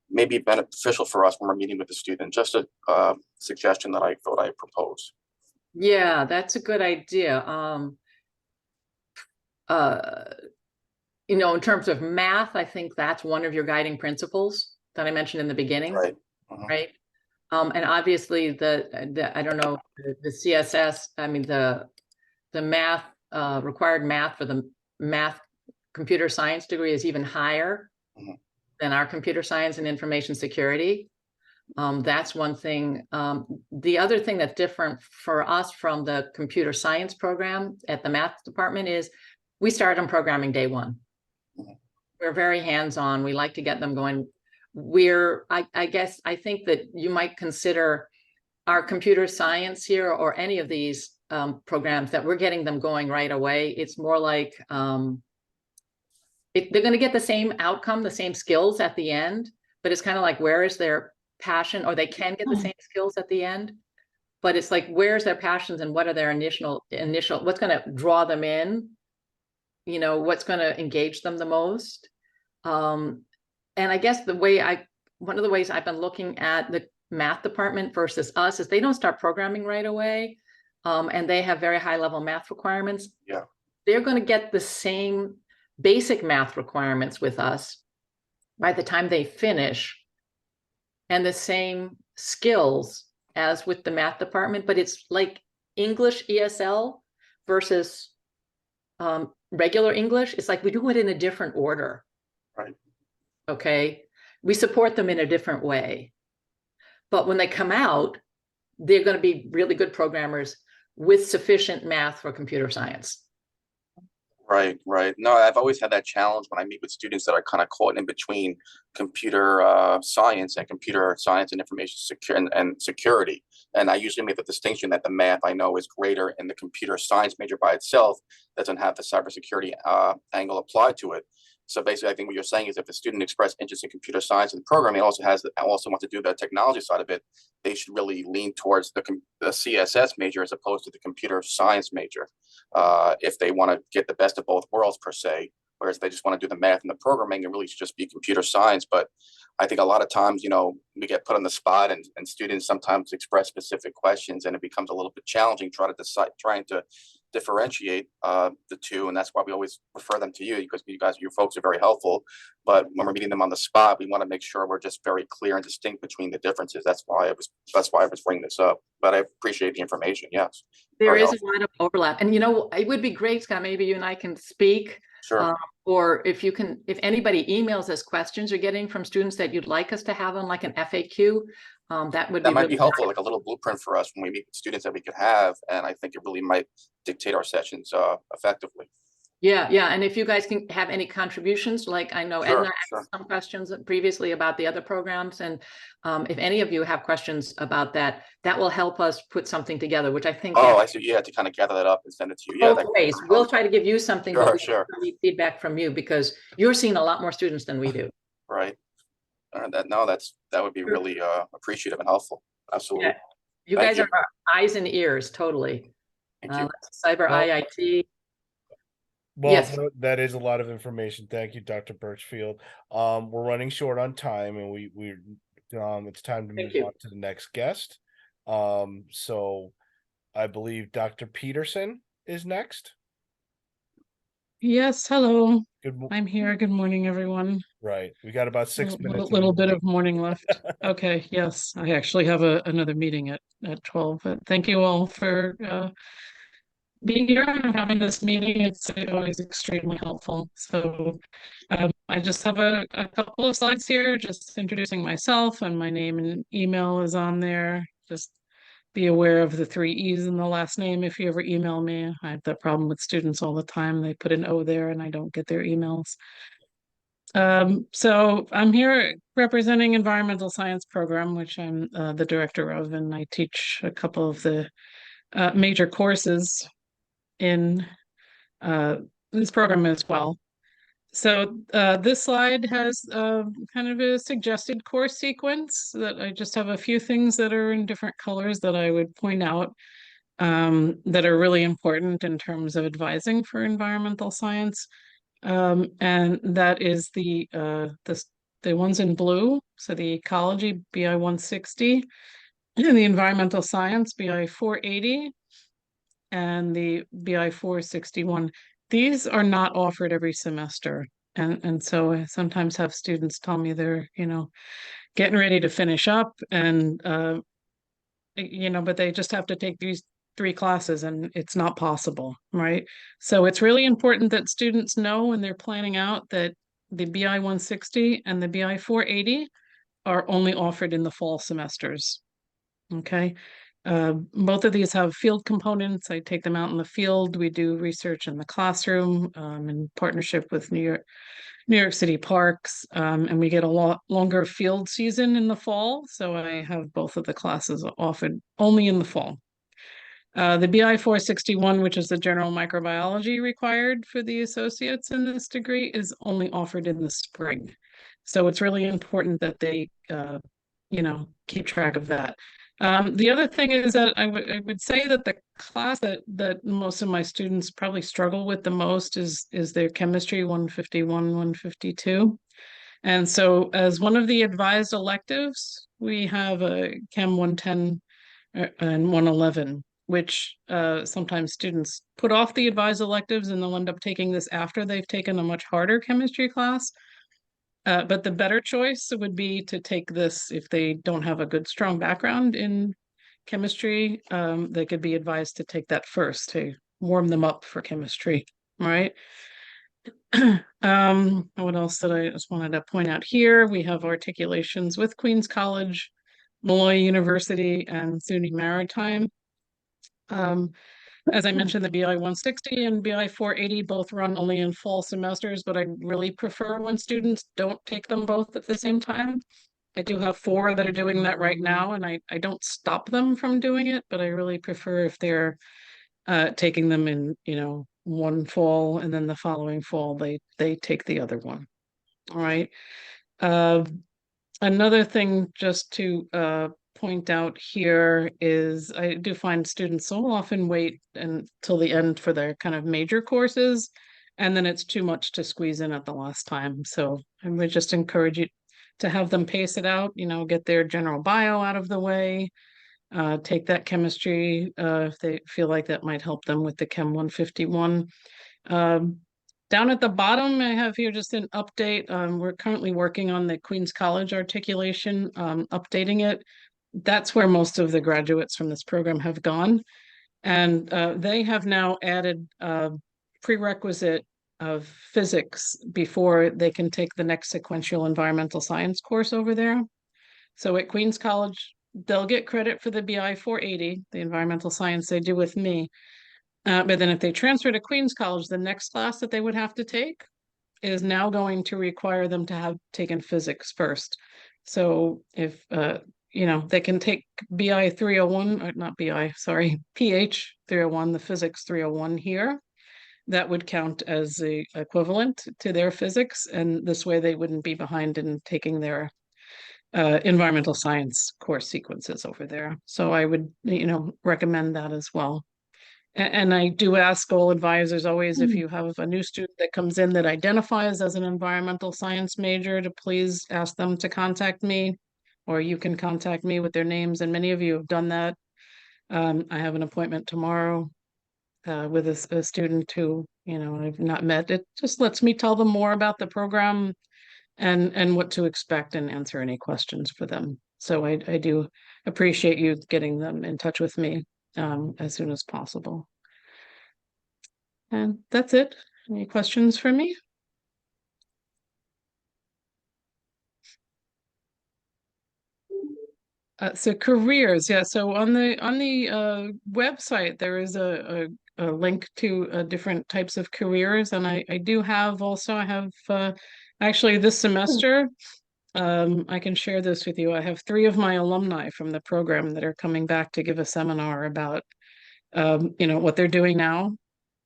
I: may be beneficial for us when we're meeting with the student. Just a suggestion that I thought I'd propose.
G: Yeah, that's a good idea. You know, in terms of math, I think that's one of your guiding principles that I mentioned in the beginning,
I: right?
G: Right. And obviously the I don't know, the CSS, I mean, the math, required math for the math computer science degree is even higher than our computer science and information security. That's one thing. The other thing that's different for us from the computer science program at the math department is we start on programming day one. We're very hands-on. We like to get them going. I think that you might consider our computer science here or any of these programs that we're getting them going right away. It's more like they're going to get the same outcome, the same skills at the end, but it's kind of like, where is their passion? Or they can get the same skills at the end, but it's like, where's their passions and what are their initial, what's going to draw them in? You know, what's going to engage them the most? And I guess one of the ways I've been looking at the math department versus us is they don't start programming right away. And they have very high level math requirements.
I: Yeah.
G: They're going to get the same basic math requirements with us by the time they finish, and the same skills as with the math department, but it's like English ESL versus regular English. It's like we do it in a different order.
I: Right.
G: Okay. We support them in a different way. But when they come out, they're going to be really good programmers with sufficient math for computer science.
I: Right, right. No, I've always had that challenge when I meet with students that are kind of caught in between computer science and information and security. And I usually make the distinction that the math I know is greater in the computer science major by itself, doesn't have the cybersecurity angle applied to it. So basically, I think what you're saying is if the student express interest in computer science and programming, also want to do the technology side of it, they should really lean towards the CSS major as opposed to the computer science major, if they want to get the best of both worlds per se. Whereas they just want to do the math and the programming, it really should just be computer science. But I think a lot of times, we get put on the spot, and students sometimes express specific questions, and it becomes a little bit challenging trying to differentiate the two. And that's why we always refer them to you, because you folks are very helpful. But when we're meeting them on the spot, we want to make sure we're just very clear and distinct between the differences. That's why I was bringing this up. But I appreciate the information. Yes,
G: There
I: very
G: is
I: helpful.
G: a lot of overlap. And it would be great, Scott, maybe you and I can speak.
I: Sure.
G: Or if anybody emails us questions you're getting from students that you'd like us to have on like an FAQ, that might
I: be helpful, like a little blueprint for us when we meet with students that we could have. And I think it really might dictate our sessions effectively.
G: Yeah. And if you guys can have any contributions, like I know Edna asked some questions previously about the other programs. And if any of you have questions about that, that will help us put something together, which I think.
I: Oh, I see. Yeah, to kind of gather that up and send it to you. Yeah,
G: both ways. We'll try to give you something, but we need feedback from you because you're seeing a lot more students than we do.
I: Right. That would be really appreciative and helpful. Absolutely.
G: Yeah. You guys are our eyes and ears, totally.
I: Thank you.
G: Cyber IIT.
A: Well,
G: Yes.
A: that is a lot of information. Thank you, Dr. Birchfield. We're running short on time, and it's time to move on to the next guest. So I believe Dr. Peterson is next.
J: Yes, hello. I'm here. Good morning, everyone.
A: Right. We got about 6 minutes.
J: A little bit of morning left. Okay, yes. I actually have another meeting at 12, but thank you all for being here and having this meeting. It's always extremely helpful. So I just have a couple of slides here, just introducing myself, and my name and email is on there. Just be aware of the 3 E's in the last name. If you ever email me, I have that problem with students all the time. They put an O there and I don't get their emails. So I'm here representing Environmental Science Program, which I'm the director of, and I teach a couple of the major courses in this program as well. So this slide has kind of a suggested course sequence that I just have a few things that are in different colors that I would point out that are really important in terms of advising for environmental science. And that is the ones in blue. So the ecology BI 160, and the environmental science BI 480, and the BI 461. These are not offered every semester. And so I sometimes have students tell me they're, getting ready to finish up and, but they just have to take these 3 classes and it's not possible, right? So it's really important that students know when they're planning out that the BI 160 and the BI 480 are only offered in the fall semesters, okay? Both of these have field components. I take them out in the field. We do research in the classroom in partnership with New York City Parks, and we get a lot longer field season in the fall. So I have both of the classes offered only in the fall. The BI 461, which is the general microbiology required for the associates in this degree, is only offered in the spring. So it's really important that they, keep track of that. The other thing is that I would say that the class that most of my students probably struggle with the most is their chemistry 151, 152. And so as one of the advised electives, we have a Chem 110 and 111, which sometimes students put off the advised electives and they'll end up taking this after they've taken a much harder chemistry class. But the better choice would be to take this if they don't have a good, strong background in chemistry. They could be advised to take that first to warm them up for chemistry, right? What else did I just wanted to point out here? We have articulations with Queens College, Malloy University, and SUNY Maritime. As I mentioned, the BI 160 and BI 480 both run only in fall semesters, but I really prefer when students don't take them both at the same time. I do have 4 that are doing that right now, and I don't stop them from doing it, but I really prefer if they're taking them in, one fall and then the following fall they take the other one. All right. Uh, Another thing just to point out here is I do find students so often wait until the end for their kind of major courses, and then it's too much to squeeze in at the last time. So I would just encourage you to have them pace it out, get their general bio out of the way, take that chemistry if they feel like that might help them with the Chem 151. Down at the bottom, I have here just an update. We're currently working on the Queens College articulation, updating it. That's where most of the graduates from this program have gone. And they have now added a prerequisite of physics before they can take the next sequential environmental science course over there. So at Queens College, they'll get credit for the BI 480, the environmental science they do with me. But then if they transfer to Queens College, the next class that they would have to take is now going to require them to have taken physics first. So if, they can take BI 301, or not BI, sorry, PH 301, the physics 301 here. That would count as the equivalent to their physics. And this way they wouldn't be behind in taking their environmental science course sequences over there. So I would, recommend that as well. And I do ask all advisors always, if you have a new student that comes in that identifies as an environmental science major, to please ask them to contact me, or you can contact me with their names. And many of you have done that. I have an appointment tomorrow with a student who, I've not met. It just lets me tell them more about the program and what to expect and answer any questions for them. So I do appreciate you getting them in touch with me as soon as possible. And that's it. Any questions for me? So careers, yeah. So on the website, there is a link to different types of careers, and I do have also I have actually this semester. I can share this with you. I have 3 of my alumni from the program that are coming back to give a seminar about what they're doing now.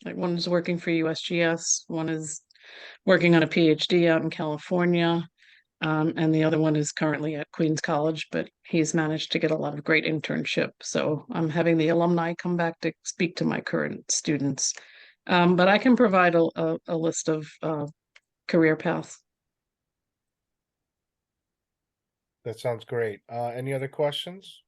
J: Like, one is working for USGS, one is working on a PhD out in California. And the other one is currently at Queens College, but he's managed to get a lot of great internship. So I'm having the alumni come back to speak to my current students. But I can provide a list of career paths.
A: That sounds great. Any other questions?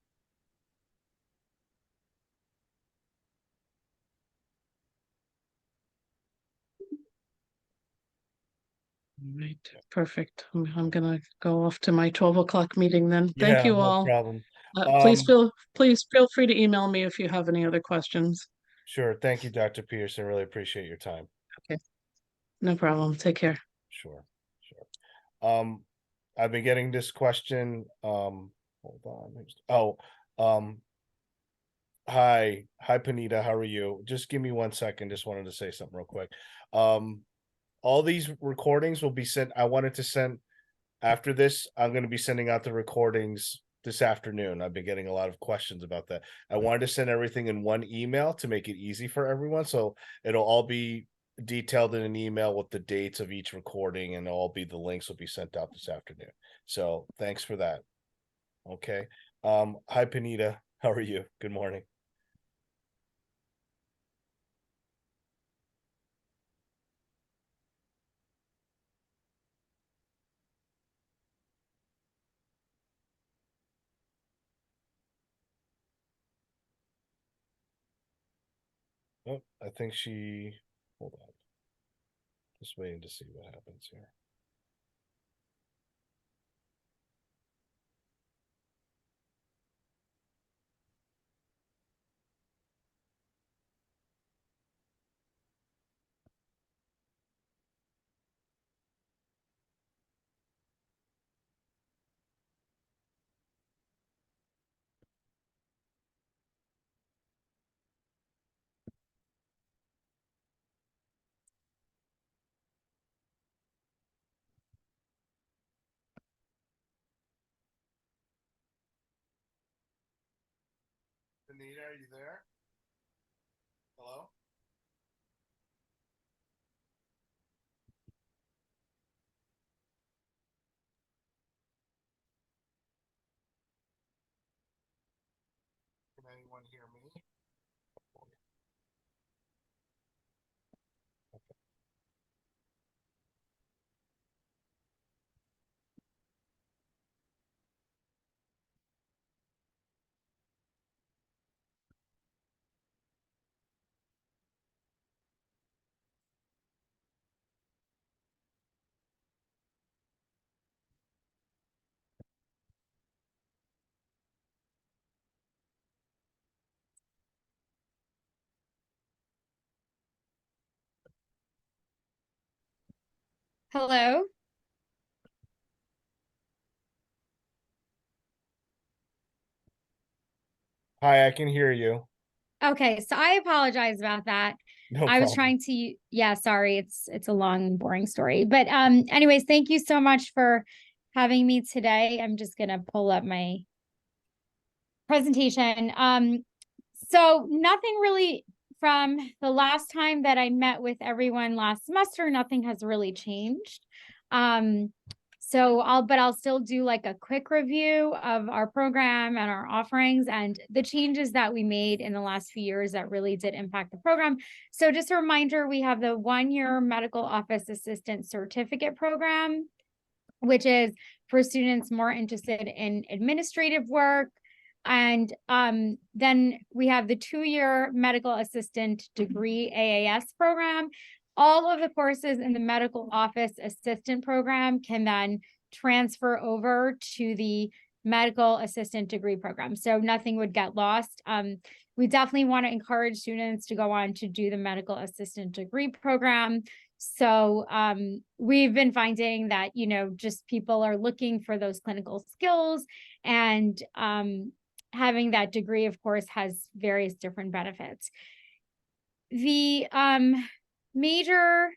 J: Right, perfect. I'm gonna go off to my 12 o'clock meeting then. Thank
A: Yeah,
J: you
A: no
J: all.
A: problem.
J: Please feel free to email me if you have any other questions.
A: Sure. Thank you, Dr. Pearson. Really appreciate your time.
J: Okay, no problem. Take care.
A: Sure. I've been getting this question. Hold on. Hi, Panita. How are you? Just give me 1 second. Just wanted to say something real quick. All these recordings will be sent. I wanted to send after this. I'm going to be sending out the recordings this afternoon. I've been getting a lot of questions about that. I wanted to send everything in one email to make it easy for everyone. So it'll all be detailed in an email with the dates of each recording, and the links will be sent out this afternoon. So thanks for that. Okay. Hi, Panita. How are you? Good morning. Oh, I think hold on. Just waiting to see what happens here. Anita, are you there? Hello? Can anyone hear me?
K: Hello.
A: Hi, I can hear you.
K: Okay, so I apologize about that.
A: No
K: I was
A: problem.
K: trying to, yeah, sorry, it's a long, boring story. But anyways, thank you so much for having me today. I'm just gonna pull up my presentation. So nothing really from the last time that I met with everyone last semester, nothing has really changed. But I'll still do like a quick review of our program and our offerings and the changes that we made in the last few years that really did impact the program. So just a reminder, we have the 1-year medical office assistant certificate program, which is for students more interested in administrative work. And then we have the 2-year medical assistant degree AAS program. All of the courses in the medical office assistant program can then transfer over to the medical assistant degree program. So nothing would get lost. We definitely want to encourage students to go on to do the medical assistant degree program. So we've been finding that, just people are looking for those clinical skills, and having that degree, of course, has various different benefits. The major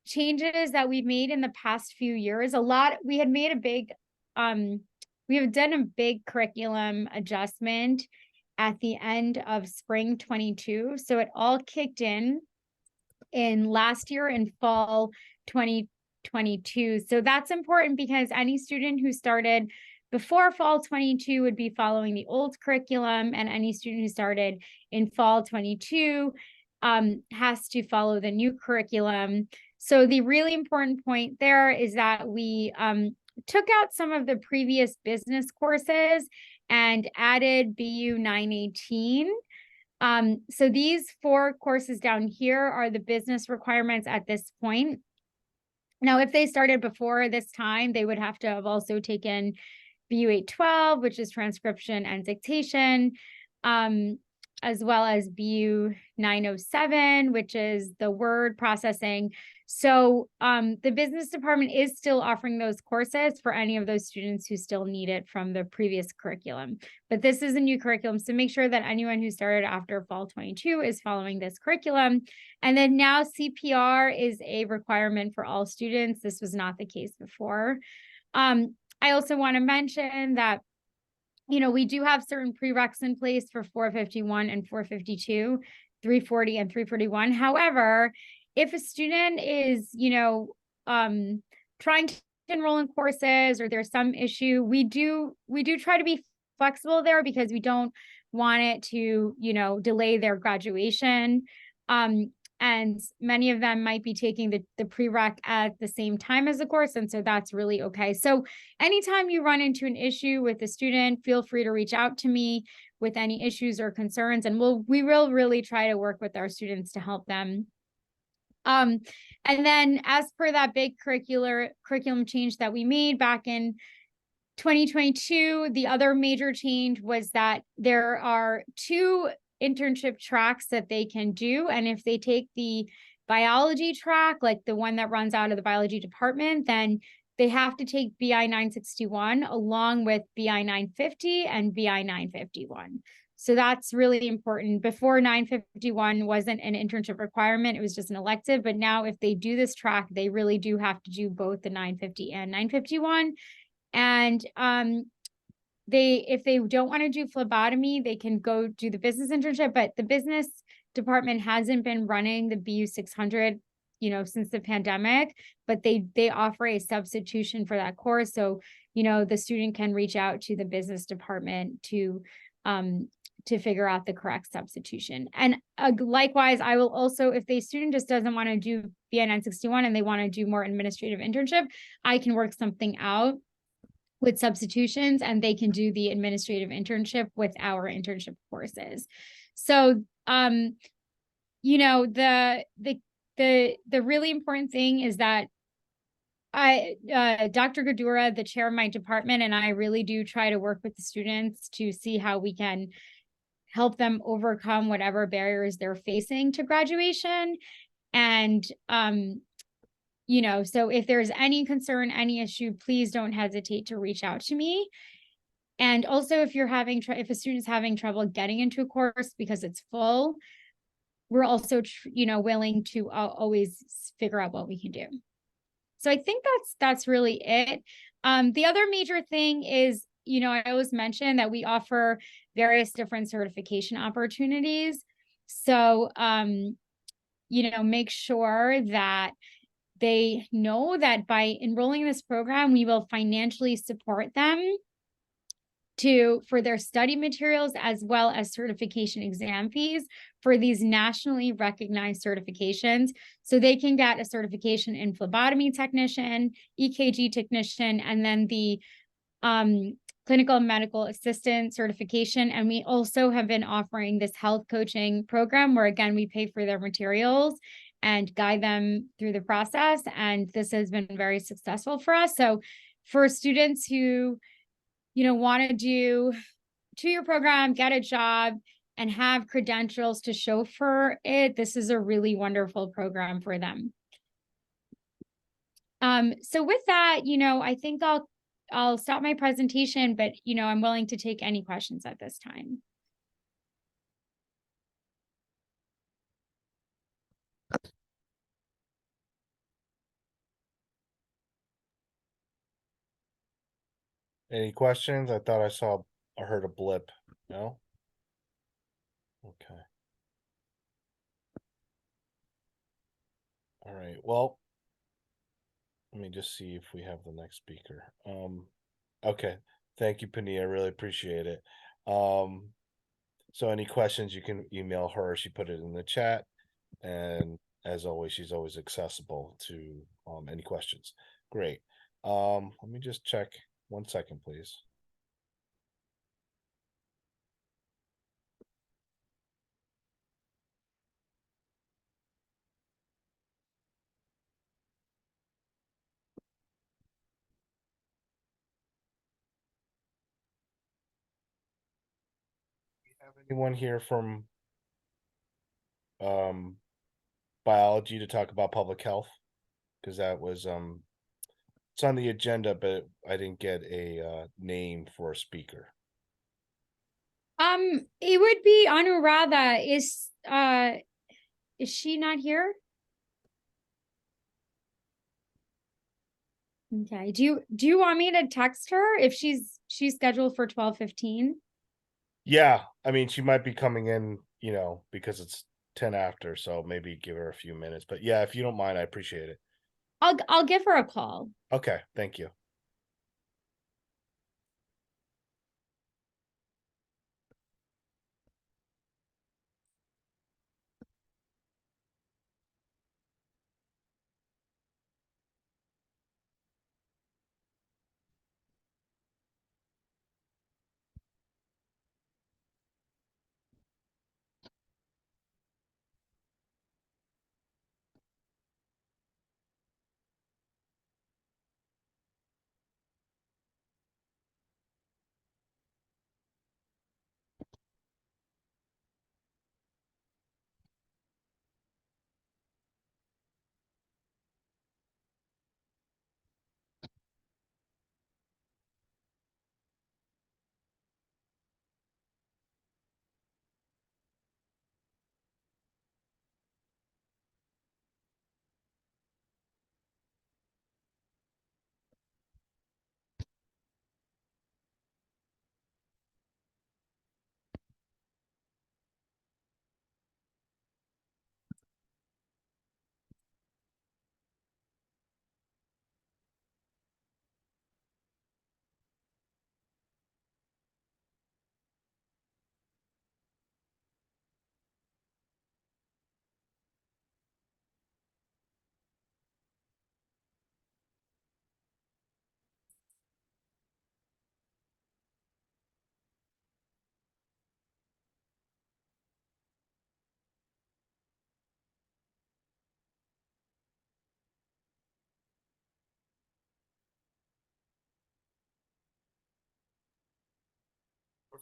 K: changes that we've made in the past few years, we have done a big curriculum adjustment at the end of spring 22. So it all kicked in last year in fall 2022. So that's important because any student who started before fall 22 would be following the old curriculum, and any student who started in fall 22 has to follow the new curriculum. So the really important point there is that we took out some of the previous business courses and added BU 918. So these 4 courses down here are the business requirements at this point. Now, if they started before this time, they would have to have also taken BU 812, which is transcription and dictation, as well as BU 907, which is the word processing. So the business department is still offering those courses for any of those students who still need it from the previous curriculum. But this is a new curriculum, so make sure that anyone who started after fall 22 is following this curriculum. And then now CPR is a requirement for all students. This was not the case before. I also want to mention that, we do have certain prereqs in place for 451 and 452, 340 and 341. However, if a student is, trying to enroll in courses or there's some issue, we do try to be flexible there because we don't want it to, delay their graduation. And many of them might be taking the prereq at the same time as the course. And so that's really okay. So anytime you run into an issue with a student, feel free to reach out to me with any issues or concerns, and we will really try to work with our students to help them. And then as per that big curriculum change that we made back in 2022, the other major change was that there are 2 internship tracks that they can do. And if they take the biology track, like the one that runs out of the biology department, then they have to take BI 961 along with BI 950 and BI 951. So that's really important. Before 951 wasn't an internship requirement, it was just an elective. But now if they do this track, they really do have to do both the 950 and 951. And if they don't want to do phlebotomy, they can go do the business internship, but the business department hasn't been running the BU 600, since the pandemic, but they offer a substitution for that course. So, the student can reach out to the business department to figure out the correct substitution. And likewise, I will also, if the student just doesn't want to do BI 961 and they want to do more administrative internship, I can work something out with substitutions and they can do the administrative internship with our internship courses. So, the really important thing is that Dr. Gadura, the chair of my department, and I really do try to work with the students to see how we can help them overcome whatever barriers they're facing to graduation. And, so if there's any concern, any issue, please don't hesitate to reach out to me. And also if if a student's having trouble getting into a course because it's full, we're also, willing to always figure out what we can do. So I think that's really it. The other major thing is, I always mention that we offer various different certification opportunities. So, make sure that they know that by enrolling in this program, we will financially support them for their study materials as well as certification exam fees for these nationally recognized certifications. So they can get a certification in phlebotomy technician, EKG technician, and then the clinical medical assistant certification. And we also have been offering this health coaching program where, again, we pay for their materials and guide them through the process. And this has been very successful for us. So for students who, want to do a 2-year program, get a job, and have credentials to show for it, this is a really wonderful program for them. So with that, I think I'll stop my presentation, but, I'm willing to take any questions at this time.
A: Any questions? I thought I heard a blip. No? Okay. All right. Well, let me just see if we have the next speaker. Okay. Thank you, Penny. I really appreciate it. So any questions, you can email her. She put it in the chat. And as always, she's always accessible to any questions. Great. Let me just check 1 second, please. Have anyone here from biology to talk about public health? Because that was it's on the agenda, but I didn't get a name for a speaker.
K: It would be Anuradha. Is she not here? Okay. Do you want me to text her if she's scheduled for 12:15?
A: Yeah, I mean, she might be coming in, because it's 10 after, so maybe give her a few minutes. But yeah, if you don't mind, I appreciate it.
K: I'll give her a call.
A: Okay, thank you.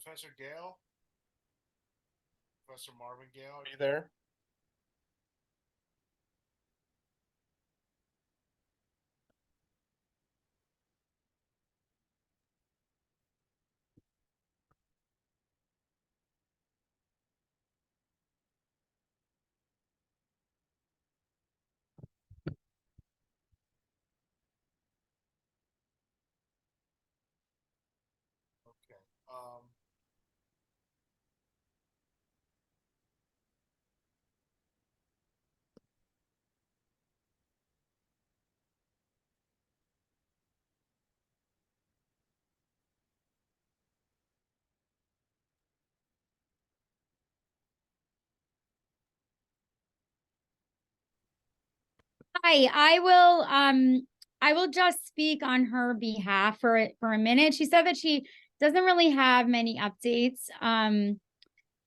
A: Professor Gale? Professor Marvin Gale, are you there? Okay.
K: Hi, I will just speak on her behalf for a minute. She said that she doesn't really have many updates,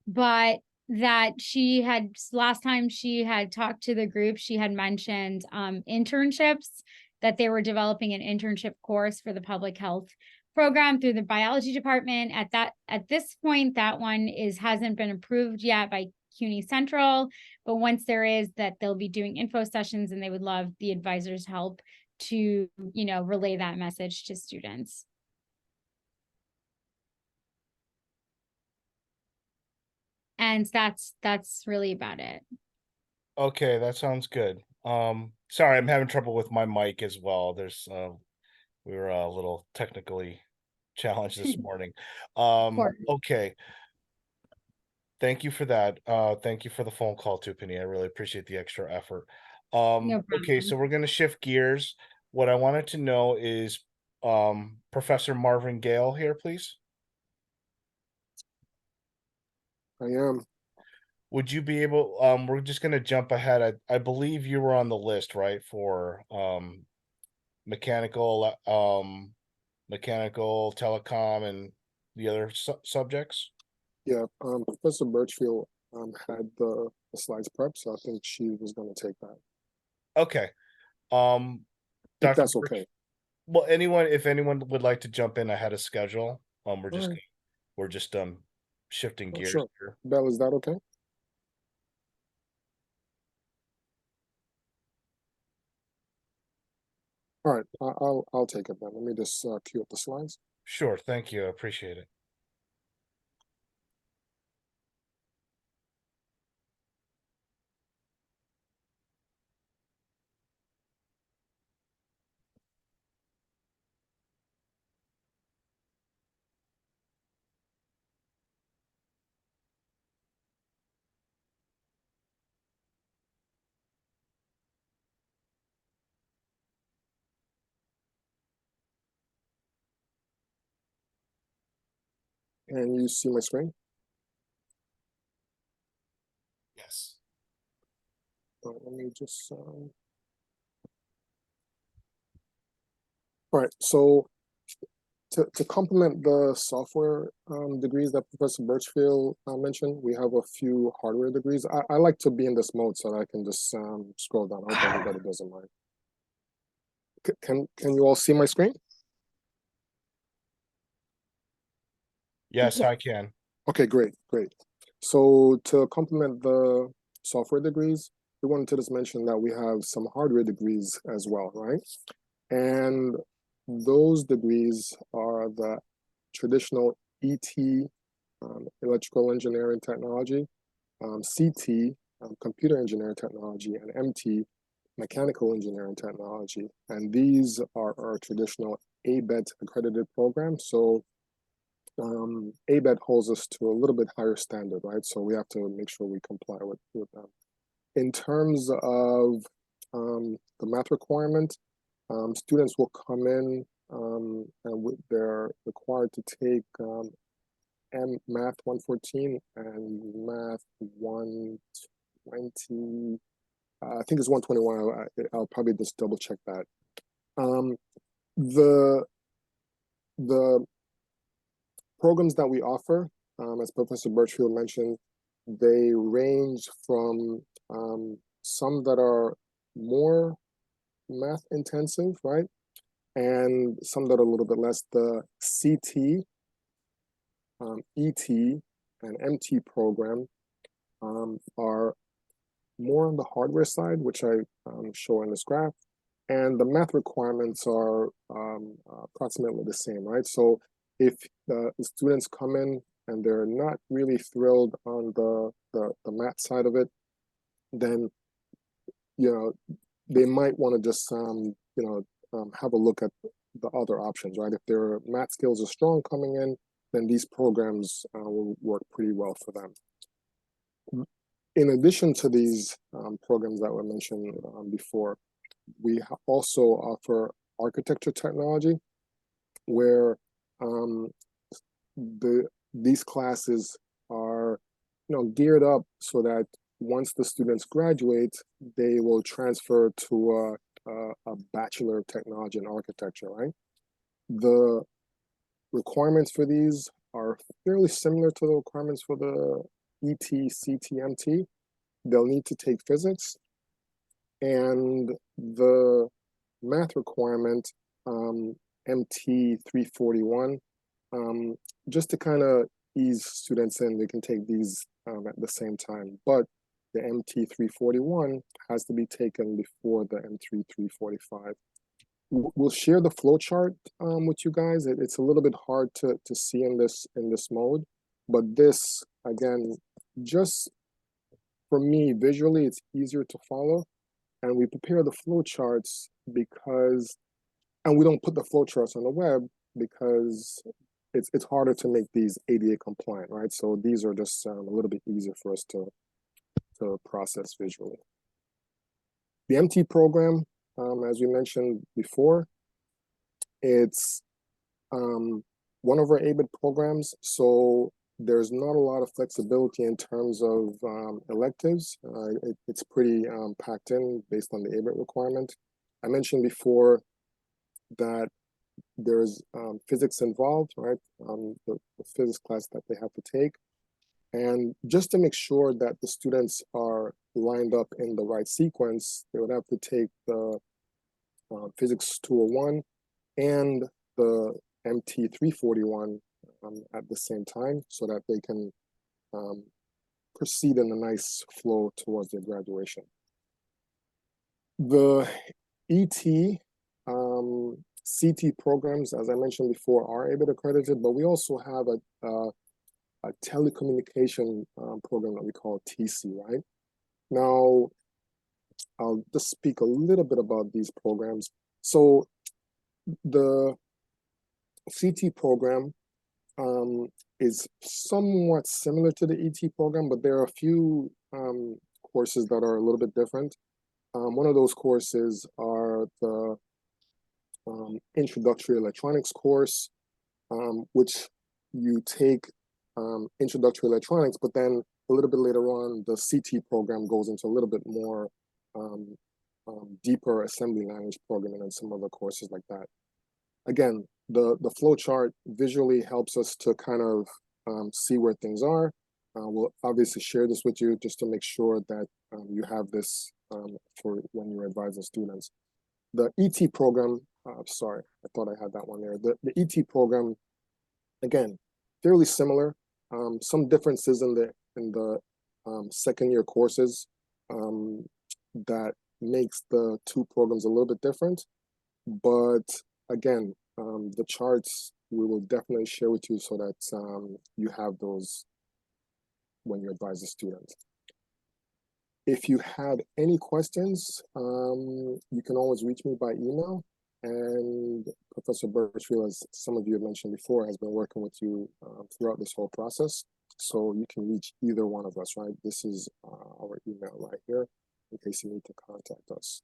K: but that she had last time she had talked to the group, she had mentioned internships, that they were developing an internship course for the public health program through the biology department. At this point, that one hasn't been approved yet by CUNY Central, but once there is, that they'll be doing info sessions, and they would love the advisors' help to, relay that message to students. And that's really about it.
A: Okay, that sounds good. Sorry, I'm having trouble with my mic as well. We were a little technically challenged this morning.
K: course.
A: Okay. Thank you for that. Thank you for the phone call too, Penny. I really appreciate the extra effort.
K: No
A: Okay,
K: problem.
A: so we're gonna shift gears. What I wanted to know is, Professor Marvin Gale here, please.
H: I am.
A: Would you be able, we're just gonna jump ahead. I believe you were on the list, right, for mechanical, mechanical, telecom, and the other subjects?
H: Yeah, Professor Birchfield had the slides prepped, so I think she was going to take that.
A: Okay.
H: If
A: Dr.
H: that's
A: Birch-
H: okay.
A: Well, if anyone would like to jump in ahead of schedule, we're just shifting
H: Oh,
A: gears
H: sure.
A: here.
H: Belle, is that okay? All right, I'll take it then. Let me just queue up the slides.
A: Sure, thank you. I appreciate it.
H: And you see my screen?
A: Yes.
H: Let me just. All right, so to complement the software degrees that Professor Birchfield mentioned, we have a few hardware degrees. I like to be in this mode so that I can just scroll down. I hope everybody doesn't mind. Can you all see my screen?
A: Yes, I can.
H: Okay, great. So to complement the software degrees, we wanted to just mention that we have some hardware degrees as well, right? And those degrees are the traditional ET, electrical engineering technology, CT, computer engineering technology, and MT, mechanical engineering technology. And these are our traditional ABET accredited programs. So ABET holds us to a little bit higher standard, right? So we have to make sure we comply with them. In terms of the math requirement, students will come in and they're required to take Math 114 and Math 120. I think it's 121. I'll probably just double check that. The programs that we offer, as Professor Birchfield mentioned, they range from some that are more math intensive, right? And some that are a little bit less. The CT ET and MT program are more on the hardware side, which I show in this graph, and the math requirements are approximately the same, right? So if the students come in and they're not really thrilled on the math side of it, then they might want to just have a look at the other options, right? If their math skills are strong coming in, then these programs will work pretty well for them. In addition to these programs that were mentioned before, we also offer architecture technology, where these classes are geared up so that once the students graduate, they will transfer to a Bachelor of Technology in Architecture, right? The requirements for these are fairly similar to the requirements for the ET, CT, MT. They'll need to take physics, and the math requirement, MT 341, just to kind of ease students in, they can take these at the same time. But the MT 341 has to be taken before the MT 345. We'll share the flow chart with you guys. It's a little bit hard to see in this mode, but this, again, just for me, visually, it's easier to follow. And we prepare the flow charts and we don't put the flow charts on the web because it's harder to make these ADA compliant, right? So these are just a little bit easier for us to process visually. The MT program, as we mentioned before, it's one of our ABIT programs. So there's not a lot of flexibility in terms of electives. It's pretty packed in based on the ABIT requirement. I mentioned before that there's physics involved, right? The physics class that they have to take. And just to make sure that the students are lined up in the right sequence, they would have to take the Physics 201 and the MT 341 at the same time, so that they can proceed in a nice flow towards their graduation. The ET, CT programs, as I mentioned before, are ABIT accredited, but we also have a telecommunication program that we call TC, right? Now, I'll just speak a little bit about these programs. So the CT program is somewhat similar to the ET program, but there are a few courses that are a little bit different. One of those courses are the Introductory Electronics course, which you take Introductory Electronics, but then a little bit later on, the CT program goes into a little bit more deeper assembly language programming and some other courses like that. Again, the flow chart visually helps us to kind of see where things are. We'll obviously share this with you just to make sure that you have this for when you're advising students. The ET program, sorry, I thought I had that one there. The ET program, again, fairly similar. Some differences in the second year courses that makes the two programs a little bit different. But again, the charts we will definitely share with you so that you have those when you advise the students. If you had any questions, you can always reach me by email. And Professor Birchfield, as some of you have mentioned before, has been working with you throughout this whole process. So you can reach either one of us, right? This is our email right here in case you need to contact us.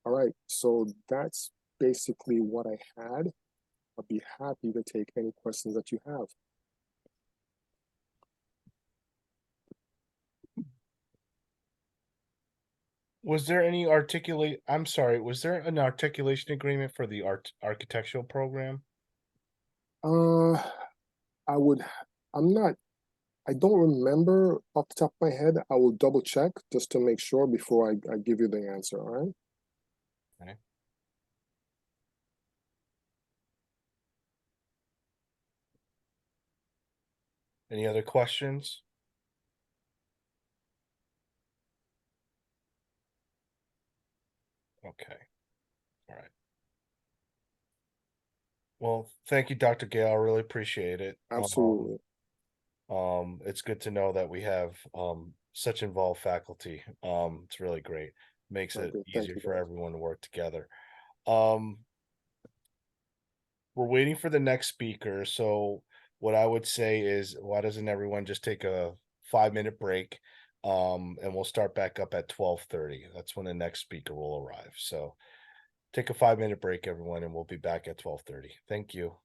H: All right, so that's basically what I had. I'll be happy to take any questions that you have.
A: Was there an articulation agreement for the architectural program?
H: I don't remember off the top of my head. I will double check just to make sure before I give you the answer, all right?
A: Okay. Any other questions? Okay, all right. Well, thank you, Dr. Gale. I really appreciate it.
H: Absolutely.
A: It's good to know that we have such involved faculty. It's really great. Makes
H: I
A: it
H: agree. Thank
A: easier
H: you,
A: for
H: guys.
A: everyone to work together. Um, we're waiting for the next speaker, so what I would say is, why doesn't everyone just take a 5-minute break? And we'll start back up at 12:30. That's when the next speaker will arrive. So take a 5-minute break, everyone, and we'll be back at 12:30. Thank you.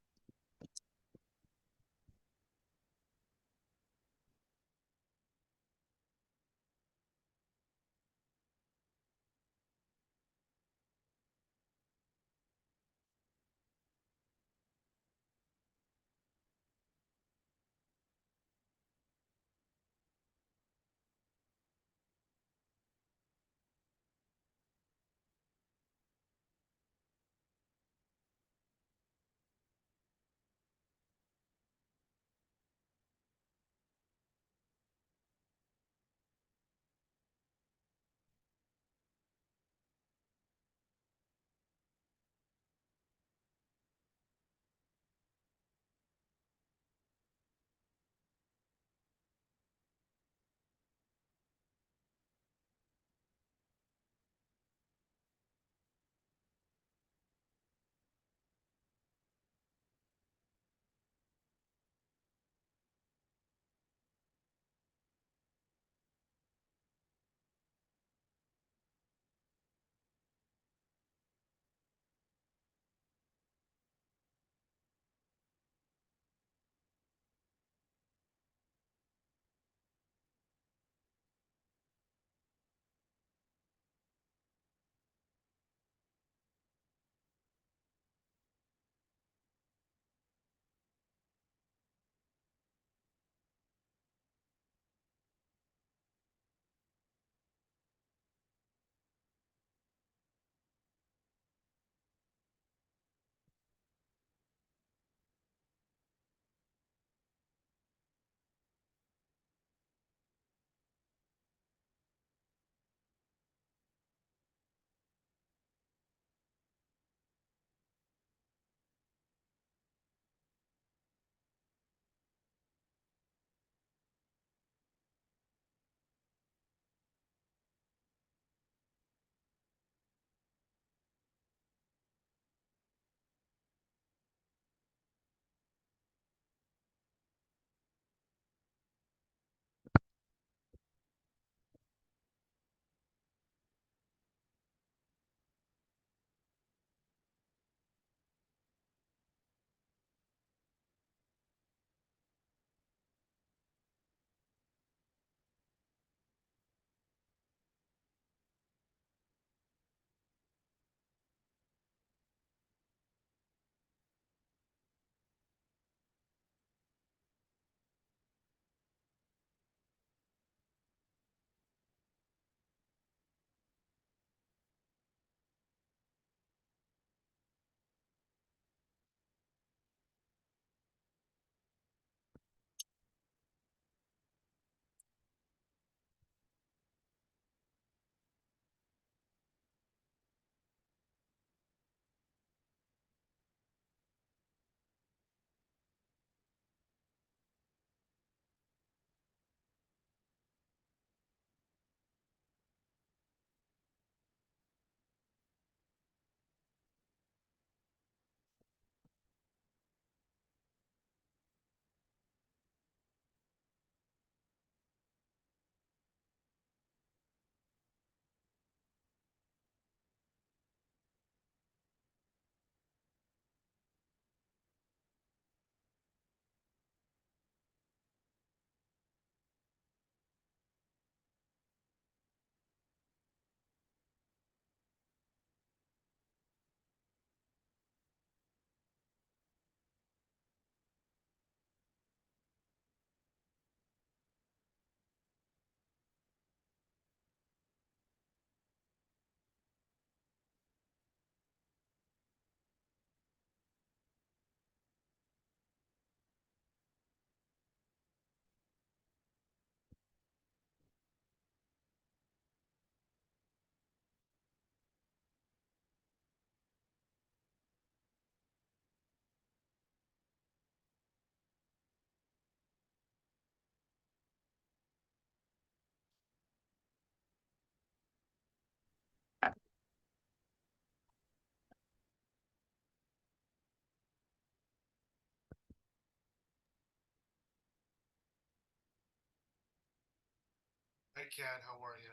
A: Hi, Kat. How are you?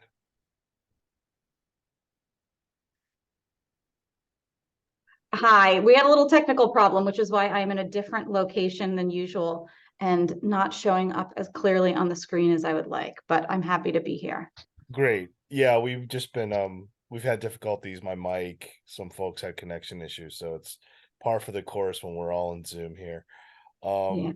L: Hi, we had a little technical problem, which is why I'm in a different location than usual and not showing up as clearly on the screen as I would like, but I'm happy to be here.
A: Great. Yeah, we've just been we've had difficulties. My mic, some folks had connection issues, so it's par for the course when we're all in Zoom here.
L: Yeah.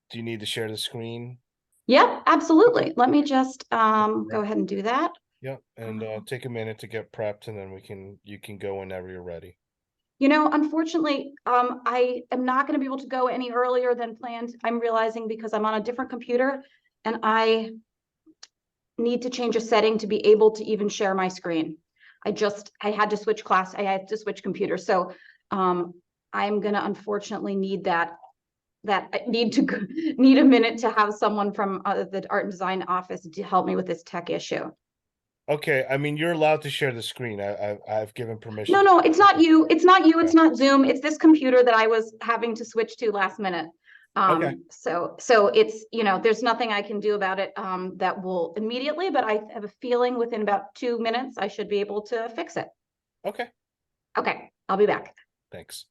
A: Do you need to share the screen?
L: Yep, absolutely. Let me just go ahead and do that.
A: Yep, and take a minute to get prepped, and then you can go whenever you're ready.
L: You know, unfortunately, I am not going to be able to go any earlier than planned. I'm realizing because I'm on a different computer and I need to change a setting to be able to even share my screen. I had to switch class. I had to switch computers. So I'm going to unfortunately need that I need to need a minute to have someone from the art and design office to help me with this tech issue.
A: Okay, I mean, you're allowed to share the screen. I've given permission.
L: No, it's not you. It's not you. It's not Zoom. It's this computer that I was having to switch to last minute.
A: Okay.
L: So it's, you know, there's nothing I can do about it that will immediately, but I have a feeling within about 2 minutes I should be able to fix it.
A: Okay.
L: Okay, I'll be back.
A: Thanks.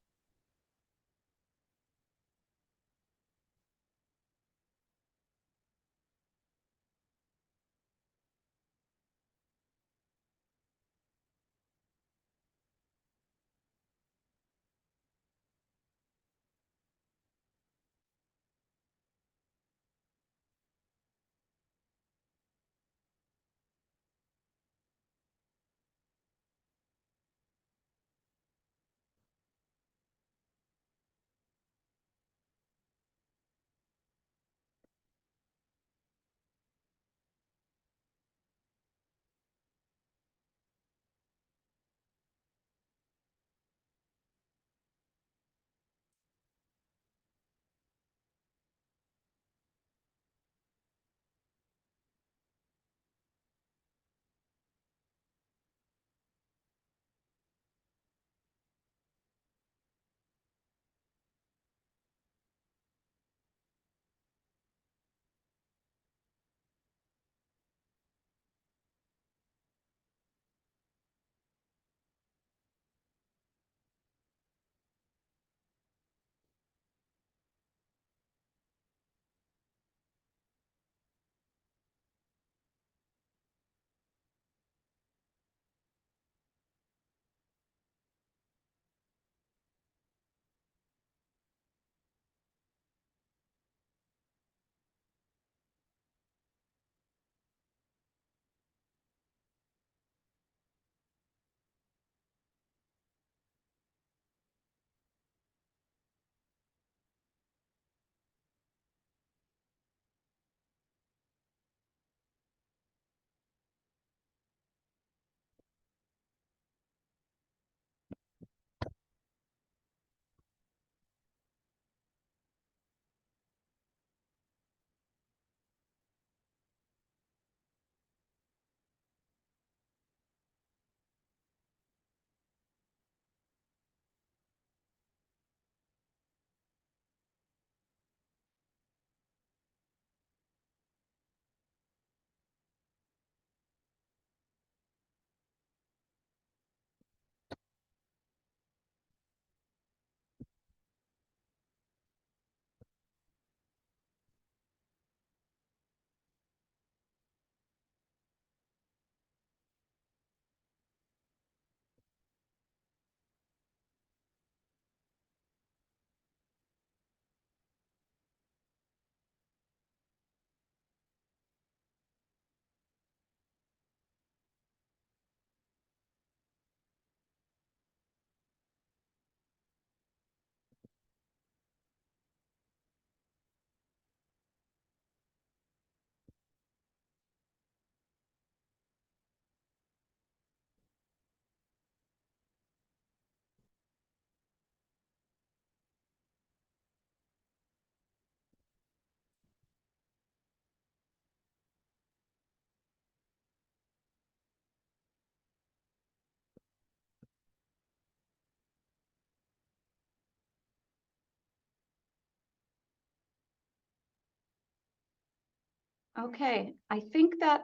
L: Okay, I think that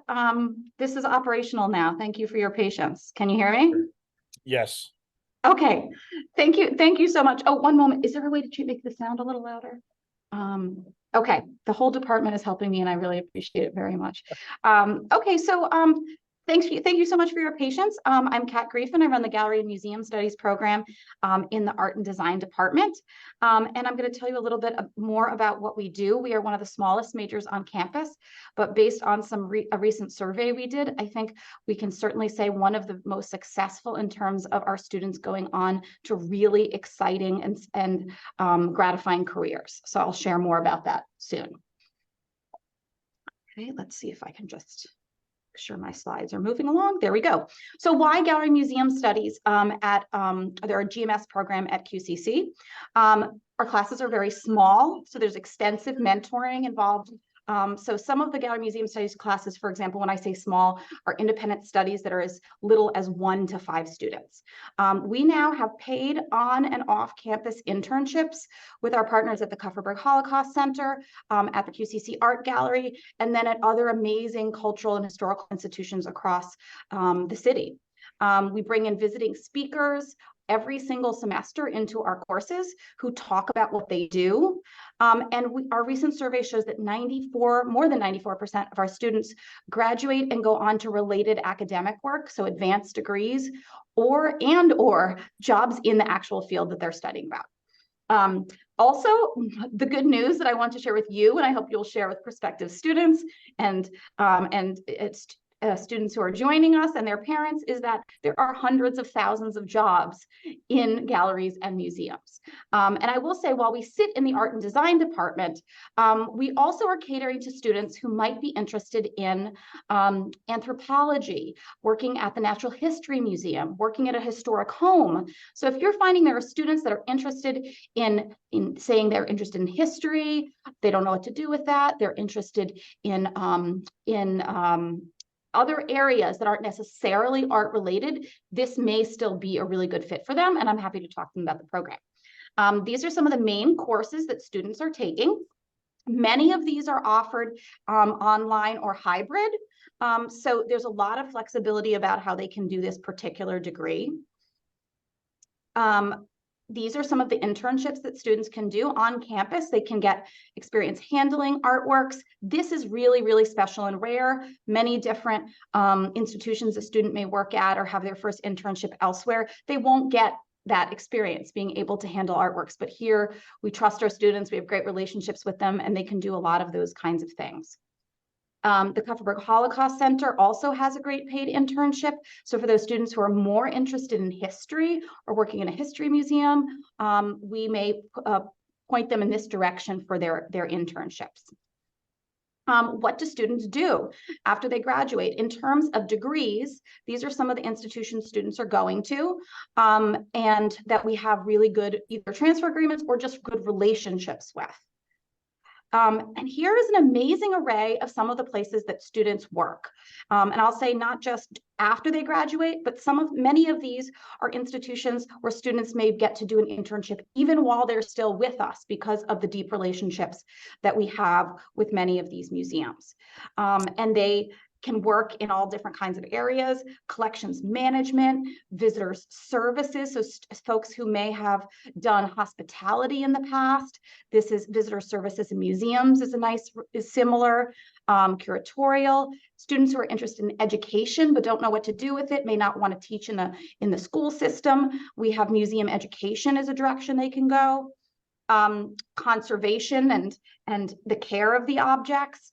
L: this is operational now. Thank you for your patience. Can you hear me?
A: Yes.
L: Okay, thank you. Thank you so much. Oh, one moment. Is there a way to make the sound a little louder? Okay, the whole department is helping me and I really appreciate it very much. Okay, so thank you so much for your patience. I'm Kat Griefin. I run the Gallery and Museum Studies program in the Art and Design department. And I'm going to tell you a little bit more about what we do. We are one of the smallest majors on campus, but based on a recent survey we did, I think we can certainly say one of the most successful in terms of our students going on to really exciting and gratifying careers. So I'll share more about that soon. Okay, let's see if I can just make sure my slides are moving along. There we go. So why Gallery Museum Studies they're a GMS program at QCC. Our classes are very small, so there's extensive mentoring involved. So some of the Gallery Museum Studies classes, for example, when I say small, are independent studies that are as little as 1 to 5 students. We now have paid on and off campus internships with our partners at the Kupferberg Holocaust Center, at the QCC Art Gallery, and then at other amazing cultural and historical institutions across the city. We bring in visiting speakers every single semester into our courses who talk about what they do. Our recent survey shows that more than 94% of our students graduate and go on to related academic work, so advanced degrees or jobs in the actual field that they're studying about. Also, the good news that I want to share with you, and I hope you'll share with prospective students and students who are joining us and their parents, is that there are hundreds of thousands of jobs in galleries and museums. And I will say, while we sit in the art and design department, we also are catering to students who might be interested in anthropology, working at the Natural History Museum, working at a historic home. So if you're finding there are students that are interested in saying they're interested in history, they don't know what to do with that, they're interested in other areas that aren't necessarily art related, this may still be a really good fit for them, and I'm happy to talk to them about the program. These are some of the main courses that students are taking. Many of these are offered online or hybrid, so there's a lot of flexibility about how they can do this particular degree. These are some of the internships that students can do on campus. They can get experience handling artworks. This is really, really special and rare. Many different institutions a student may work at or have their first internship elsewhere, they won't get that experience being able to handle artworks. But here we trust our students, we have great relationships with them, and they can do a lot of those kinds of things. The Kupferberg Holocaust Center also has a great paid internship. So for those students who are more interested in history or working in a history museum, we may point them in this direction for their internships. What do students do after they graduate? In terms of degrees, these are some of the institutions students are going to, and that we have really good either transfer agreements or just good relationships with. And here is an amazing array of some of the places that students work. And I'll say not just after they graduate, but many of these are institutions where students may get to do an internship even while they're still with us because of the deep relationships that we have with many of these museums. And they can work in all different kinds of areas: collections management, visitors services, so folks who may have done hospitality in the past. This is visitor services in museums is similar. Curatorial, students who are interested in education but don't know what to do with it, may not want to teach in the school system. We have museum education as a direction they can go. Conservation and the care of the objects.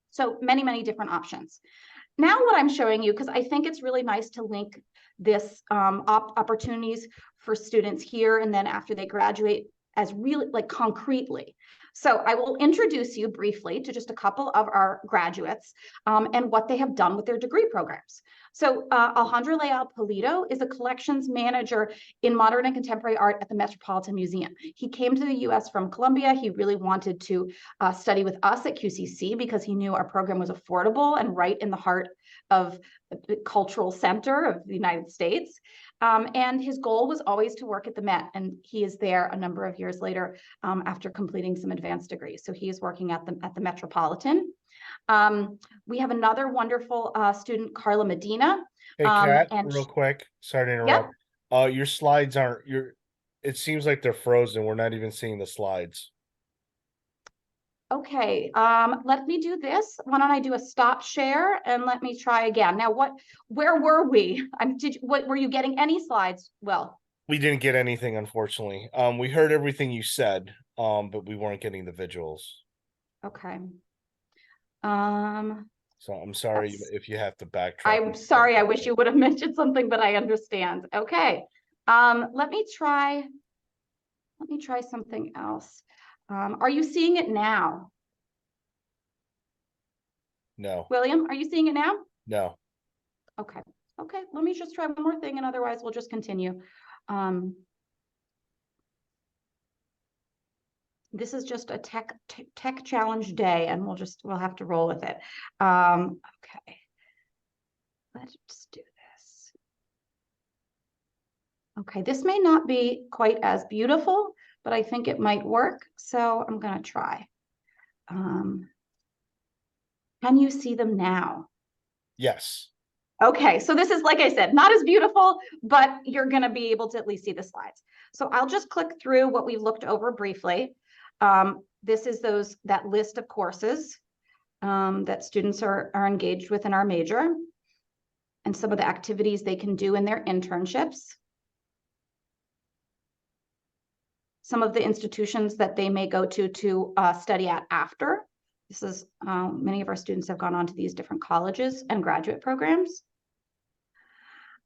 L: So many, many different options. Now what I'm showing you, because I think it's really nice to link this opportunities for students here and then after they graduate as really like concretely. So I will introduce you briefly to just a couple of our graduates and what they have done with their degree programs. So Alejandro Leal Pulido is a collections manager in modern and contemporary art at the Metropolitan Museum. He came to the US from Columbia. He really wanted to study with us at QCC because he knew our program was affordable and right in the heart of the cultural center of the United States. And his goal was always to work at the Met, and he is there a number of years later after completing some advanced degrees. So he is working at the Metropolitan. We have another wonderful student, Carla Medina.
A: Hey, Kat,
L: and
A: real quick, sorry to interrupt. Your slides aren't, it seems like they're frozen. We're not even seeing the slides.
L: Okay, let me do this. Why don't I do a stop share and let me try again. Now, where were we? What were you getting any slides? Well,
A: We didn't get anything, unfortunately. We heard everything you said, but we weren't getting the visuals.
L: okay.
A: So I'm sorry
L: That's-
A: if you have to backtrack.
L: I'm sorry, I wish you would have mentioned something, but I understand. Okay. Let me try something else. Are you seeing it now?
A: No,
L: William, are you seeing it now?
A: no.
L: Okay. Okay, let me just try one more thing and otherwise we'll just continue. This is just a tech challenge day and we'll have to roll with it. Okay. Let's do this. Okay, this may not be quite as beautiful, but I think it might work. So I'm gonna try. Can you see them now?
A: Yes.
L: Okay, so this is, like I said, not as beautiful, but you're gonna be able to at least see the slides. So I'll just click through what we've looked over briefly. This is that list of courses that students are engaged with in our major and some of the activities they can do in their internships. Some of the institutions that they may go to study at after. This is, many of our students have gone on to these different colleges and graduate programs.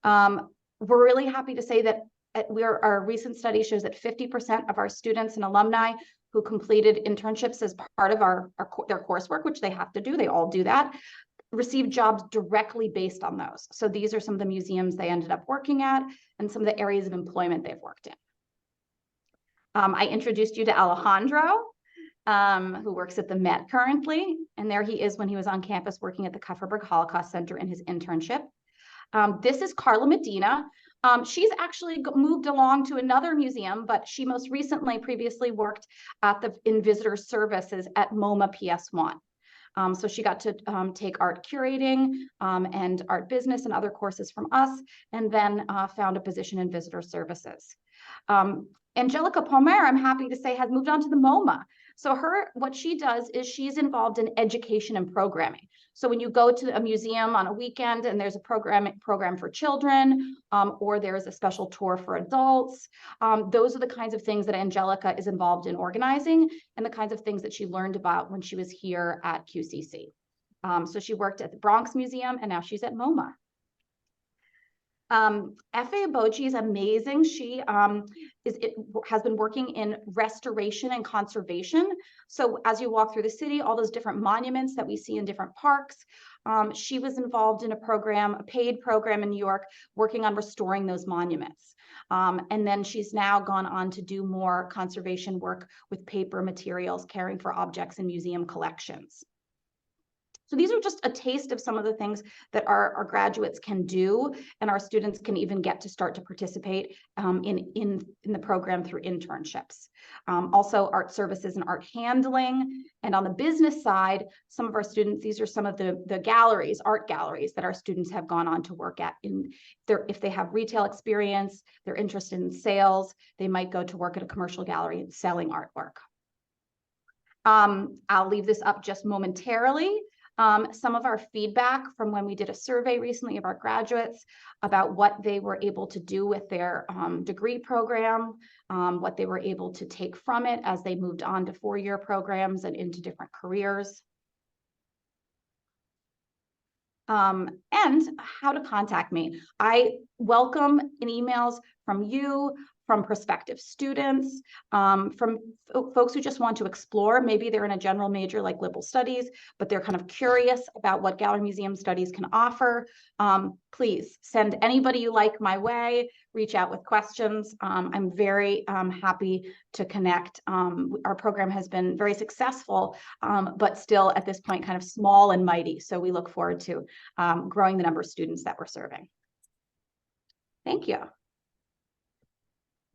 L: We're really happy to say that our recent study shows that 50% of our students and alumni who completed internships as part of their coursework, which they have to do, they all do that, receive jobs directly based on those. So these are some of the museums they ended up working at and some of the areas of employment they've worked in. I introduced you to Alejandro, who works at the Met currently, and there he is when he was on campus working at the Kupferberg Holocaust Center in his internship. This is Carla Medina. She's actually moved along to another museum, but she most recently previously worked in visitor services at MoMA PS1. So she got to take art curating and art business and other courses from us, and then found a position in visitor services. Angelica Palmer, I'm happy to say, has moved on to the MoMA. So what she does is she's involved in education and programming. So when you go to a museum on a weekend and there's a program for children, or there's a special tour for adults, those are the kinds of things that Angelica is involved in organizing and the kinds of things that she learned about when she was here at QCC. So she worked at the Bronx Museum and now she's at MoMA. Efe Abochi is amazing. She has been working in restoration and conservation. So as you walk through the city, all those different monuments that we see in different parks, she was involved in a paid program in New York, working on restoring those monuments. And then she's now gone on to do more conservation work with paper materials, caring for objects in museum collections. So these are just a taste of some of the things that our graduates can do, and our students can even get to start to participate in the program through internships. Also art services and art handling. And on the business side, some of our students, these are some of the galleries, art galleries that our students have gone on to work at. If they have retail experience, they're interested in sales, they might go to work at a commercial gallery and selling artwork. I'll leave this up just momentarily. Some of our feedback from when we did a survey recently of our graduates about what they were able to do with their degree program, what they were able to take from it as they moved on to four-year programs and into different careers. And how to contact me. I welcome emails from you, from prospective students, from folks who just want to explore. Maybe they're in a general major like liberal studies, but they're kind of curious about what gallery museum studies can offer. Please send anybody you like my way, reach out with questions. I'm very happy to connect. Our program has been very successful, but still at this point kind of small and mighty. So we look forward to growing the number of students that we're serving. Thank you.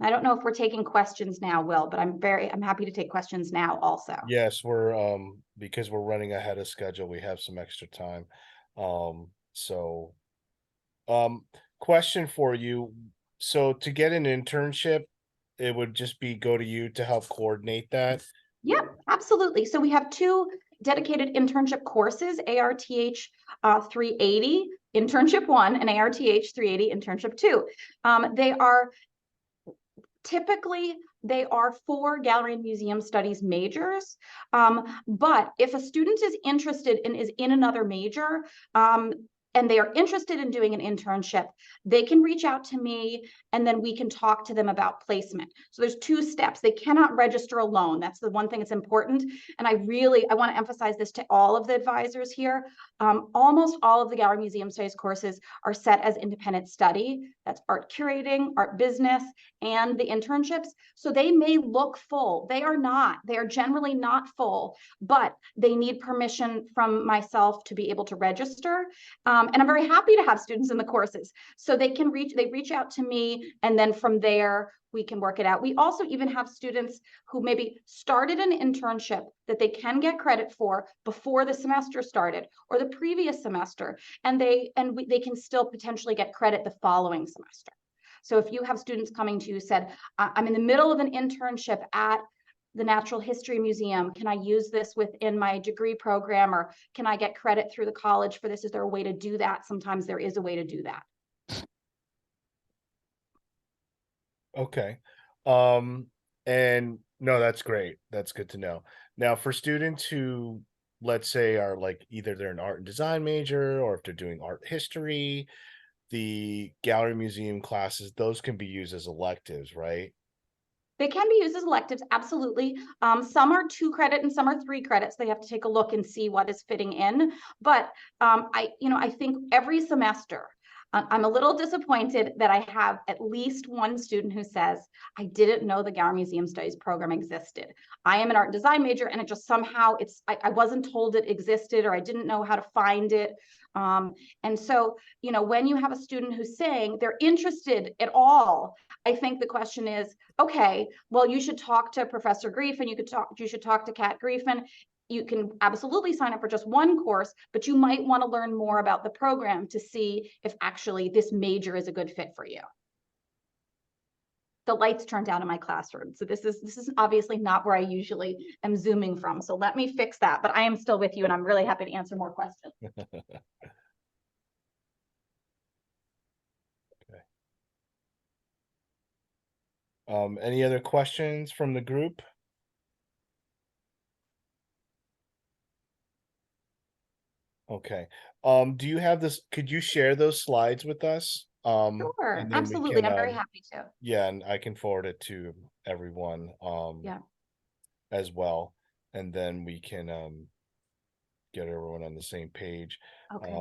L: I don't know if we're taking questions now, Will, but I'm happy to take questions now also.
A: Yes, we're because we're running ahead of schedule, we have some extra time. So question for you. So to get an internship, it would just be go to you to help coordinate that.
L: Yep, absolutely. So we have two dedicated internship courses, ARTH 380 Internship 1 and ARTH 380 Internship 2. They are for gallery and museum studies majors. But if a student is interested and is in another major, and they are interested in doing an internship, they can reach out to me and then we can talk to them about placement. So there's two steps. They cannot register alone. That's the one thing that's important. And I want to emphasize this to all of the advisors here. Almost all of the gallery museum studies courses are set as independent study. That's art curating, art business, and the internships. So they may look full. They are not. They are generally not full, but they need permission from myself to be able to register. And I'm very happy to have students in the courses. So they reach out to me, and then from there, we can work it out. We also even have students who maybe started an internship that they can get credit for before the semester started or the previous semester, and they can still potentially get credit the following semester. So if you have students coming to you said, I'm in the middle of an internship at the Natural History Museum, can I use this within my degree program, or can I get credit through the college for this? Is there a way to do that? Sometimes there is a way to do that.
A: Okay. And no, that's great. That's good to know. Now for students who, let's say, are like either they're an art and design major or if they're doing art history, the gallery museum classes, those can be used as electives, right?
L: They can be used as electives, absolutely. Some are 2 credit and some are 3 credits. They have to take a look and see what is fitting in. But I think every semester, I'm a little disappointed that I have at least one student who says, I didn't know the Gallery Museum Studies program existed. I am an art and design major, and it just somehow I wasn't told it existed, or I didn't know how to find it. And so, when you have a student who's saying they're interested at all, I think the question is, okay, well, you should talk to Professor Griefin, you should talk to Kat Griefin. You can absolutely sign up for just one course, but you might want to learn more about the program to see if actually this major is a good fit for you. The lights turned down in my classroom, so this is obviously not where I usually am zooming from. So let me fix that, but I am still with you, and I'm really happy to answer more questions.
A: Okay. Any other questions from the group? Okay. Do you have this? Could you share those slides with us?
L: Sure,
A: And then we
L: absolutely.
A: can,
L: I'm very happy to.
A: yeah, and I can forward it to everyone,
L: Yeah.
A: as well, and then we can get everyone on the same page.
L: Okay.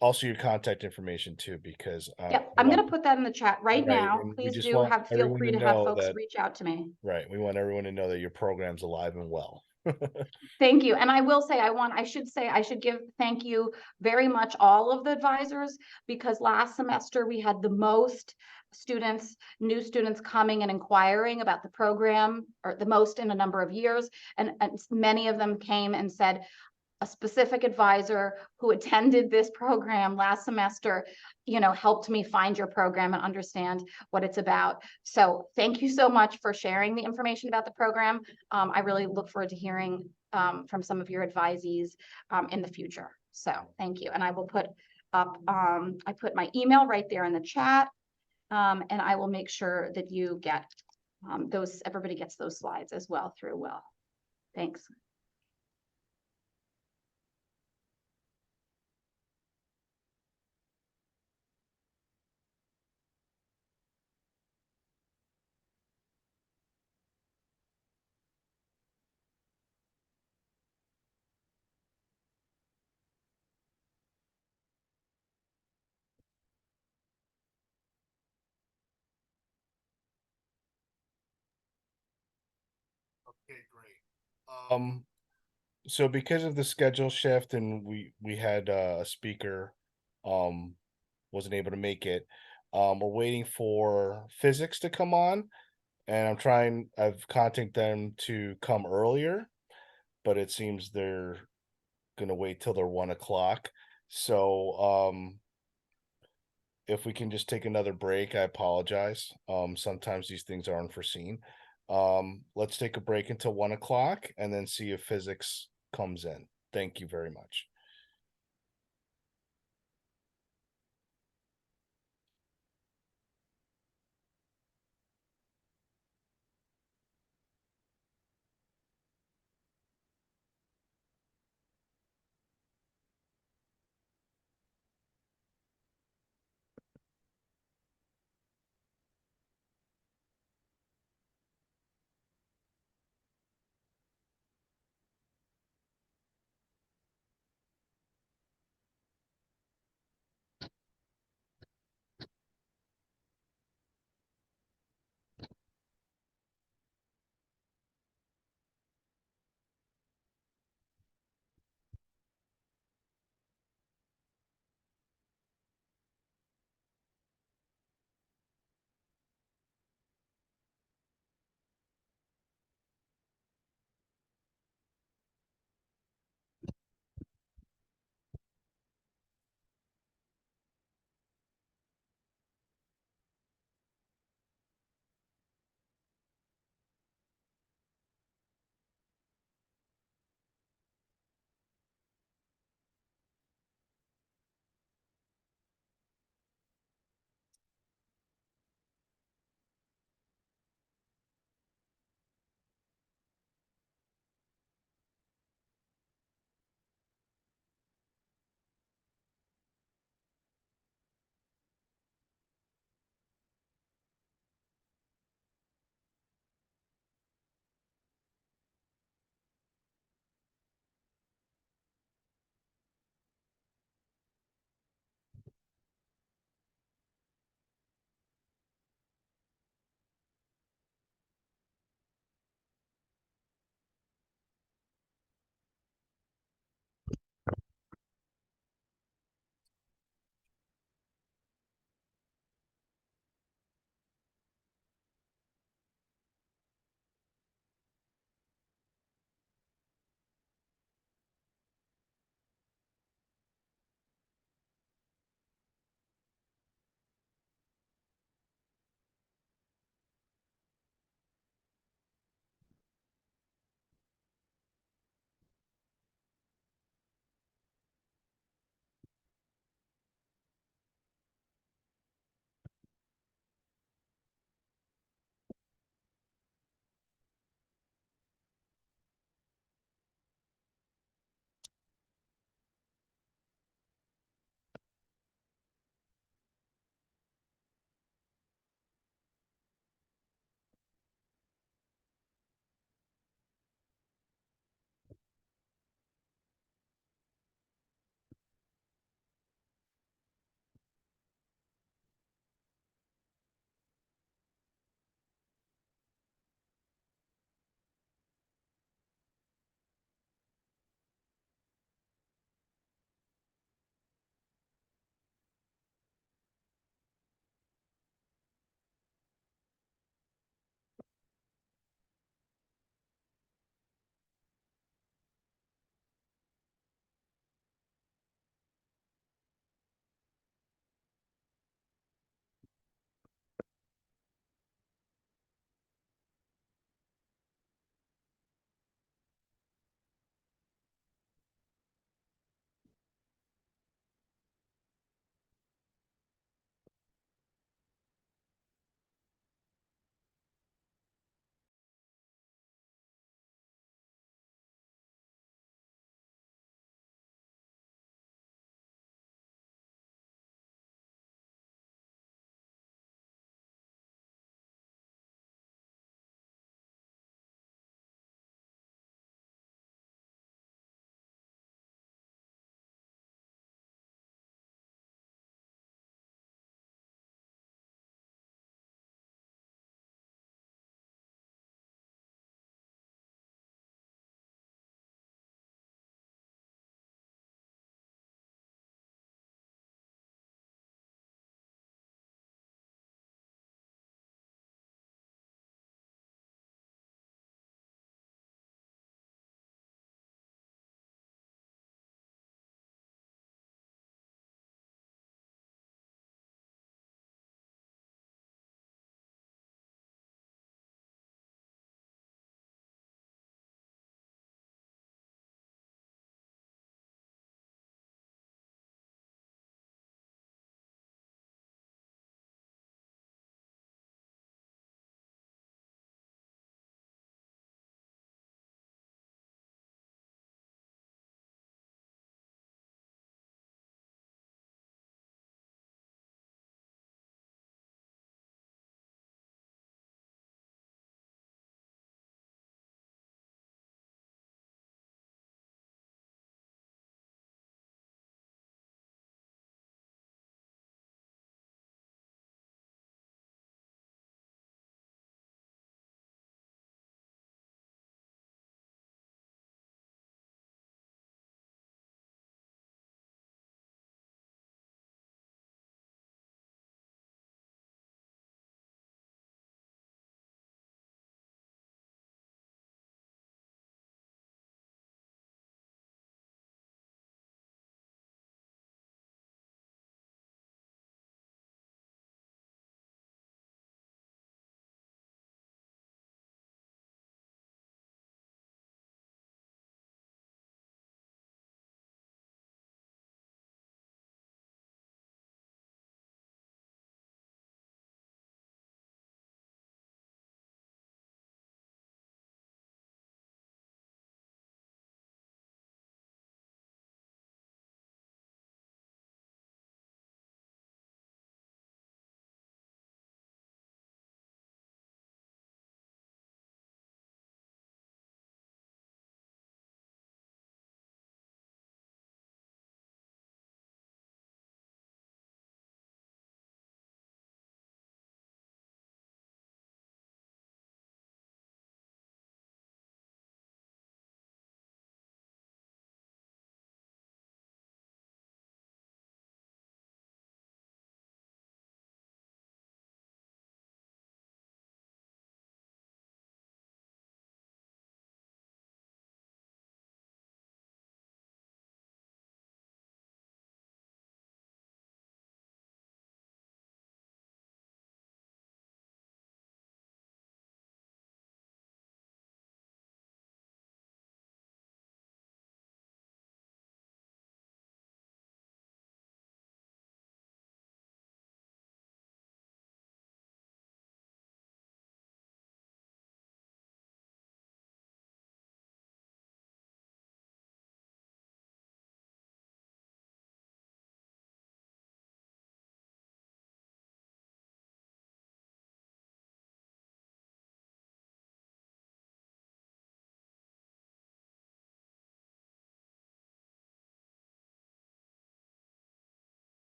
A: Also your contact information too, because
L: Yep, I'm gonna put that in the chat right now.
A: and we
L: Please
A: just
L: do
A: want
L: feel
A: everyone
L: free
A: to
L: to have
A: know
L: folks
A: that,
L: reach out to me.
A: right, we want everyone to know that your program's alive and well.
L: Thank you. And I will say, I should give thank you very much all of the advisors, because last semester we had the most new students coming and inquiring about the program, or the most in a number of years. And many of them came and said, a specific advisor who attended this program last semester, helped me find your program and understand what it's about. So thank you so much for sharing the information about the program. I really look forward to hearing from some of your advisees in the future. So thank you. And I will put up, I put my email right there in the chat, and I will make sure that you get everybody gets those slides as well through Will. Thanks.
A: Okay, great. So because of the schedule shift and we had a speaker wasn't able to make it, we're waiting for physics to come on. And I've contacted them to come earlier, but it seems they're gonna wait till they're 1 o'clock. So, if we can just take another break, I apologize. Sometimes these things are unforeseen. Let's take a break until 1 o'clock and then see if physics comes in. Thank you very much.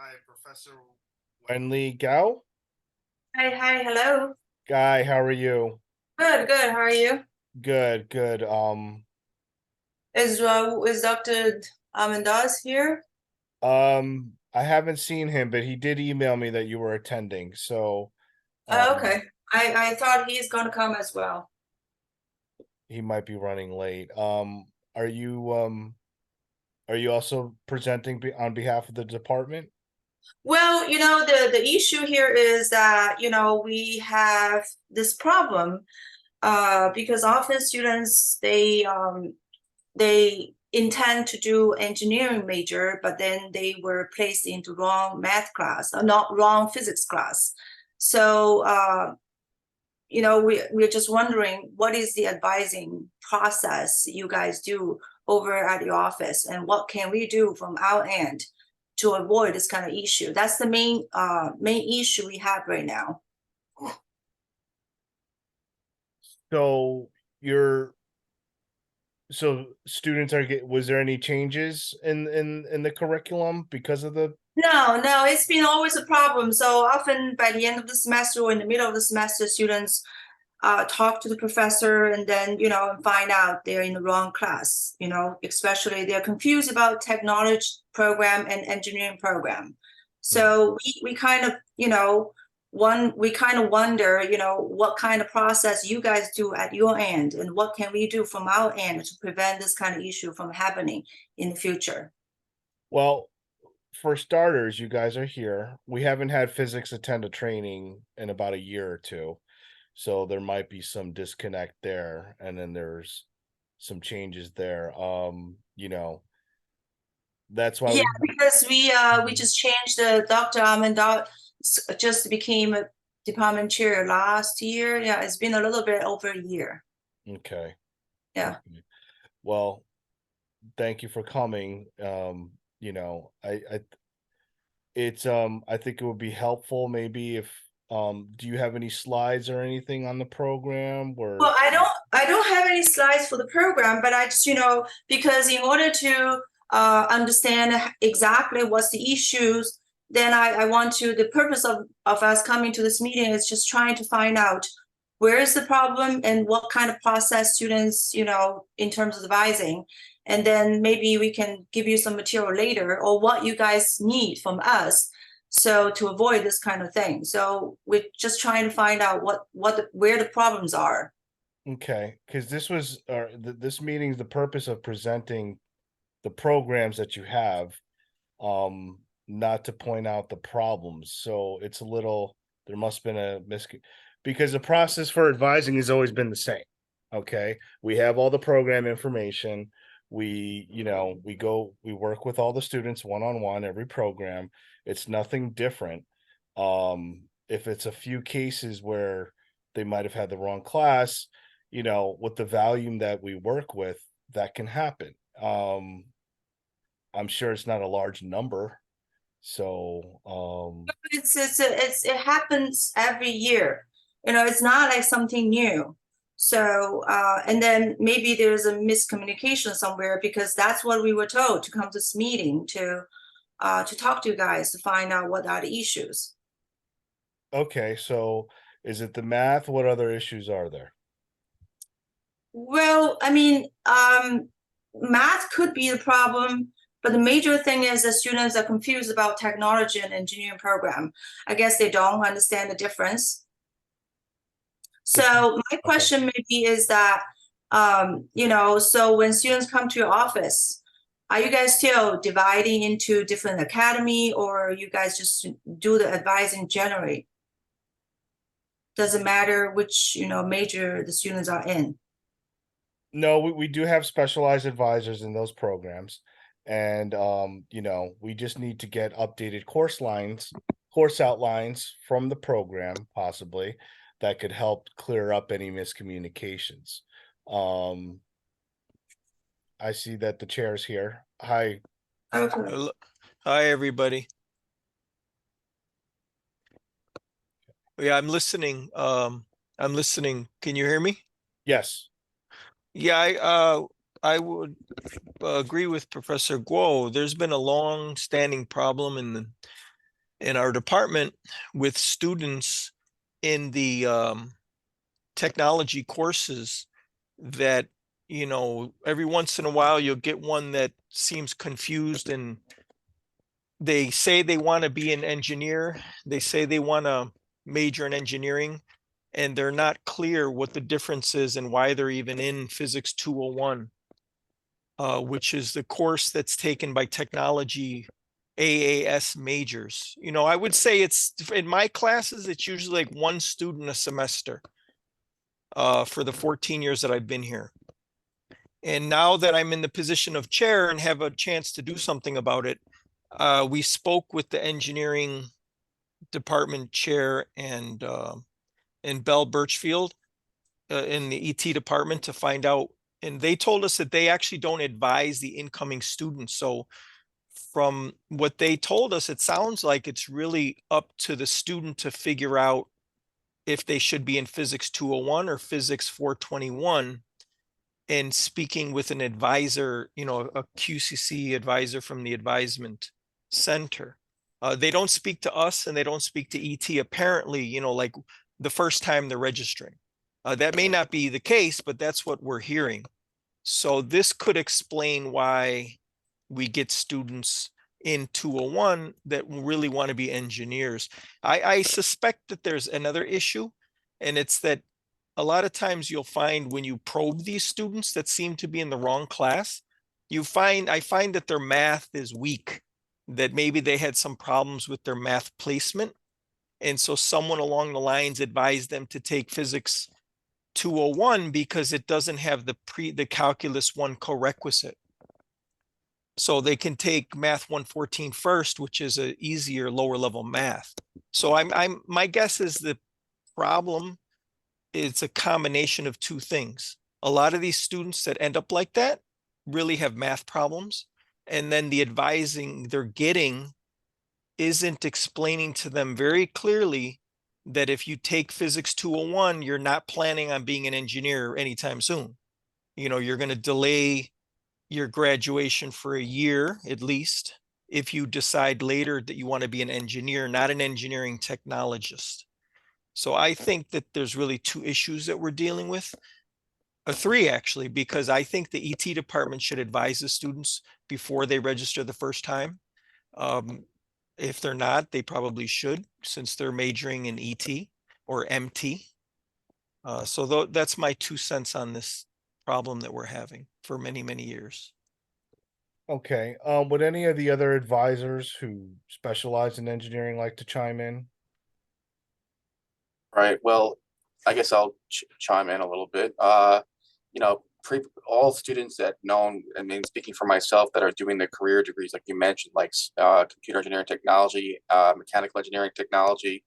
A: Hi, Professor Wenli Gao.
M: Hi, hello.
A: Guy, how are you?
M: Good. How are you?
A: Good, good.
M: Is Dr. Amendas here?
A: I haven't seen him, but he did email me that you were attending, so
M: Okay. I thought he's gonna come as well.
A: he might be running late. Are you also presenting on behalf of the department?
M: Well, the issue here is that, we have this problem because often students they intend to do engineering major, but then they were placed into wrong math class, not wrong physics class. So we're just wondering what is the advising process you guys do over at your office, and what can we do from our end to avoid this kind of issue? That's the main issue we have right now.
A: So students was there any changes in the curriculum because of the?
M: No, it's been always a problem. So often by the end of the semester or in the middle of the semester, students talk to the professor and then, find out they're in the wrong class, especially they're confused about technology program and engineering program. So we kind of, we kind of wonder, what kind of process you guys do at your end and what can we do from our end to prevent this kind of issue from happening in the future?
A: Well, for starters, you guys are here. We haven't had physics attend a training in about a year or two. So there might be some disconnect there, and then there's some changes there. That's why
M: because we just changed the Dr. Amanda just became a department chair last year. Yeah, it's been a little bit over a year.
A: Okay.
M: Yeah.
A: Okay. Well, thank you for coming. I think it would be helpful maybe if do you have any slides or anything on the program or?
M: Well, I don't have any slides for the program, but I just, because in order to understand exactly what's the issues, then I want to, the purpose of us coming to this meeting is just trying to find out where is the problem and what kind of process students, in terms of advising. And then maybe we can give you some material later or what you guys need from us. So to avoid this kind of thing. So we're just trying to find out where the problems are.
A: Okay, because this was this meeting's the purpose of presenting the programs that you have, not to point out the problems. So it's a little, there must have been a because the process for advising has always been the same. Okay, we have all the program information. We work with all the students one-on-one every program. It's nothing different. If it's a few cases where they might have had the wrong class, with the volume that we work with, that can happen. I'm sure it's not a large number. So
M: it happens every year. It's not like something new. So and then maybe there's a miscommunication somewhere because that's what we were told to come to this meeting to talk to you guys to find out what are the issues.
A: Okay, so is it the math? What other issues are there?
M: Well, I mean, math could be the problem, but the major thing is that students are confused about technology and engineering program. I guess they don't understand the difference. So my question maybe is that, so when students come to your office, are you guys still dividing into different academy or you guys just do the advising generally? Doesn't matter which, major the students are in.
A: No, we do have specialized advisors in those programs. And we just need to get updated course outlines from the program, possibly, that could help clear up any miscommunications. I see that the chair's here. Hi.
M: Okay.
N: Hi, everybody. Yeah, I'm listening. I'm listening. Can you hear me?
A: Yes.
N: Yeah, I would agree with Professor Guo. There's been a long-standing problem in in our department with students in the technology courses that, you know, every once in a while you'll get one that seems confused, and they say they want to be an engineer. They say they want to major in engineering, and they're not clear what the difference is and why they're even in Physics 201, which is the course that's taken by technology AAS majors. You know, I would say it's, in my classes, it's usually like one student a semester for the 14 years that I've been here. And now that I'm in the position of chair and have a chance to do something about it, we spoke with the engineering department chair and Bell Birchfield in the ET department to find out. And they told us that they actually don't advise the incoming students. So from what they told us, it sounds like it's really up to the student to figure out if they should be in Physics 201 or Physics 421, and speaking with an advisor, you know, a QCC advisor from the advisement center. They don't speak to us and they don't speak to ET apparently, you know, like the first time they're registering. That may not be the case, but that's what we're hearing. So this could explain why we get students in 201 that really want to be engineers. I suspect that there's another issue, and it's that a lot of times you'll find when you probe these students that seem to be in the wrong class, I find that their math is weak, that maybe they had some problems with their math placement. And so someone along the lines advised them to take Physics 201 because it doesn't have the Calculus 1 co-requisite. So they can take Math 114 first, which is a easier lower level math. So my guess is the problem, it's a combination of two things. A lot of these students that end up like that really have math problems, and then the advising they're getting isn't explaining to them very clearly that if you take Physics 201, you're not planning on being an engineer anytime soon. You know, you're going to delay your graduation for a year at least if you decide later that you want to be an engineer, not an engineering technologist. So I think that there's really two issues that we're dealing with, three actually, because I think the ET department should advise the students before they register the first time. If they're not, they probably should, since they're majoring in ET or MT. So that's my 2 cents on this problem that we're having for many, many years.
A: Okay, would any of the other advisors who specialize in engineering like to chime in?
I: Right. Well, I guess I'll chime in a little bit. You know, all students that know, I mean, speaking for myself, that are doing the career degrees, like you mentioned, like computer engineering technology, mechanical engineering technology,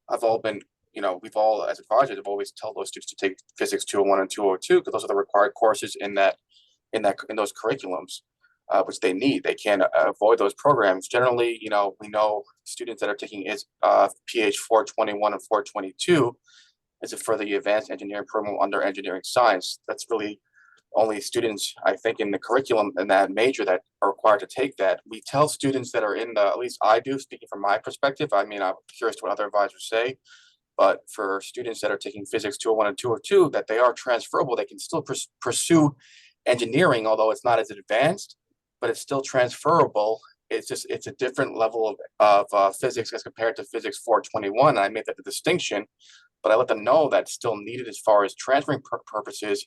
I: I've all been, you know, we've all, as advisors, have always told those students to take Physics 201 and 202 because those are the required courses in those curriculums, which they need. They can't avoid those programs. Generally, you know, we know students that are taking PH 421 and 422 is for the advanced engineering program under engineering science. That's really only students, I think, in the curriculum in that major that are required to take that. We tell students that are in the, at least I do, speaking from my perspective, I mean, I'm curious to what other advisors say, but for students that are taking Physics 201 and 202, that they are transferable. They can still pursue engineering, although it's not as advanced, but it's still transferable. It's just, it's a different level of physics as compared to Physics 421. I made that the distinction, but I let them know that's still needed as far as transferring purposes,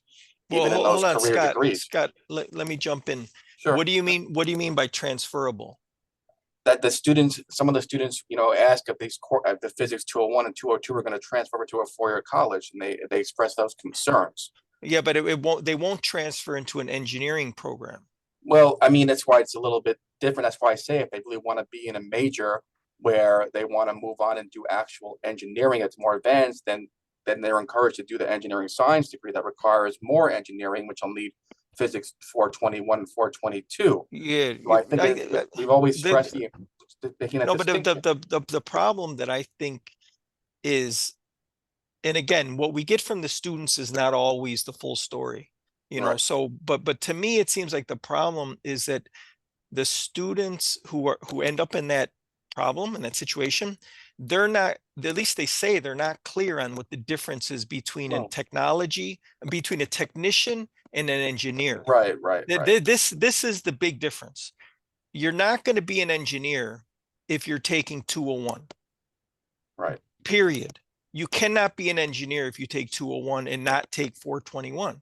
I: even in those career degrees.
N: Scott, let me jump in.
I: Sure.
N: What do you mean by transferable?
I: That the students, some of the students, you know, ask if these the Physics 201 and 202 are going to transfer over to a four-year college, and they express those concerns.
N: Yeah, but they won't transfer into an engineering program.
I: Well, I mean, that's why it's a little bit different. That's why I say if they really want to be in a major where they want to move on and do actual engineering that's more advanced, then they're encouraged to do the engineering science degree that requires more engineering, which will need Physics 421 and 422.
N: Yeah,
I: so I think we've always stressed making that distinction.
N: But the problem that I think is, and again, what we get from the students is not always the full story, you know.
I: Right.
N: So, but to me, it seems like the problem is that the students who end up in that problem in that situation, they're not, at least they say they're not clear on what the difference is between a
I: Oh.
N: technology, between a technician and an engineer.
I: Right, right, right.
N: This is the big difference. You're not going to be an engineer if you're taking 201.
I: Right.
N: Period. You cannot be an engineer if you take 201 and not take 421.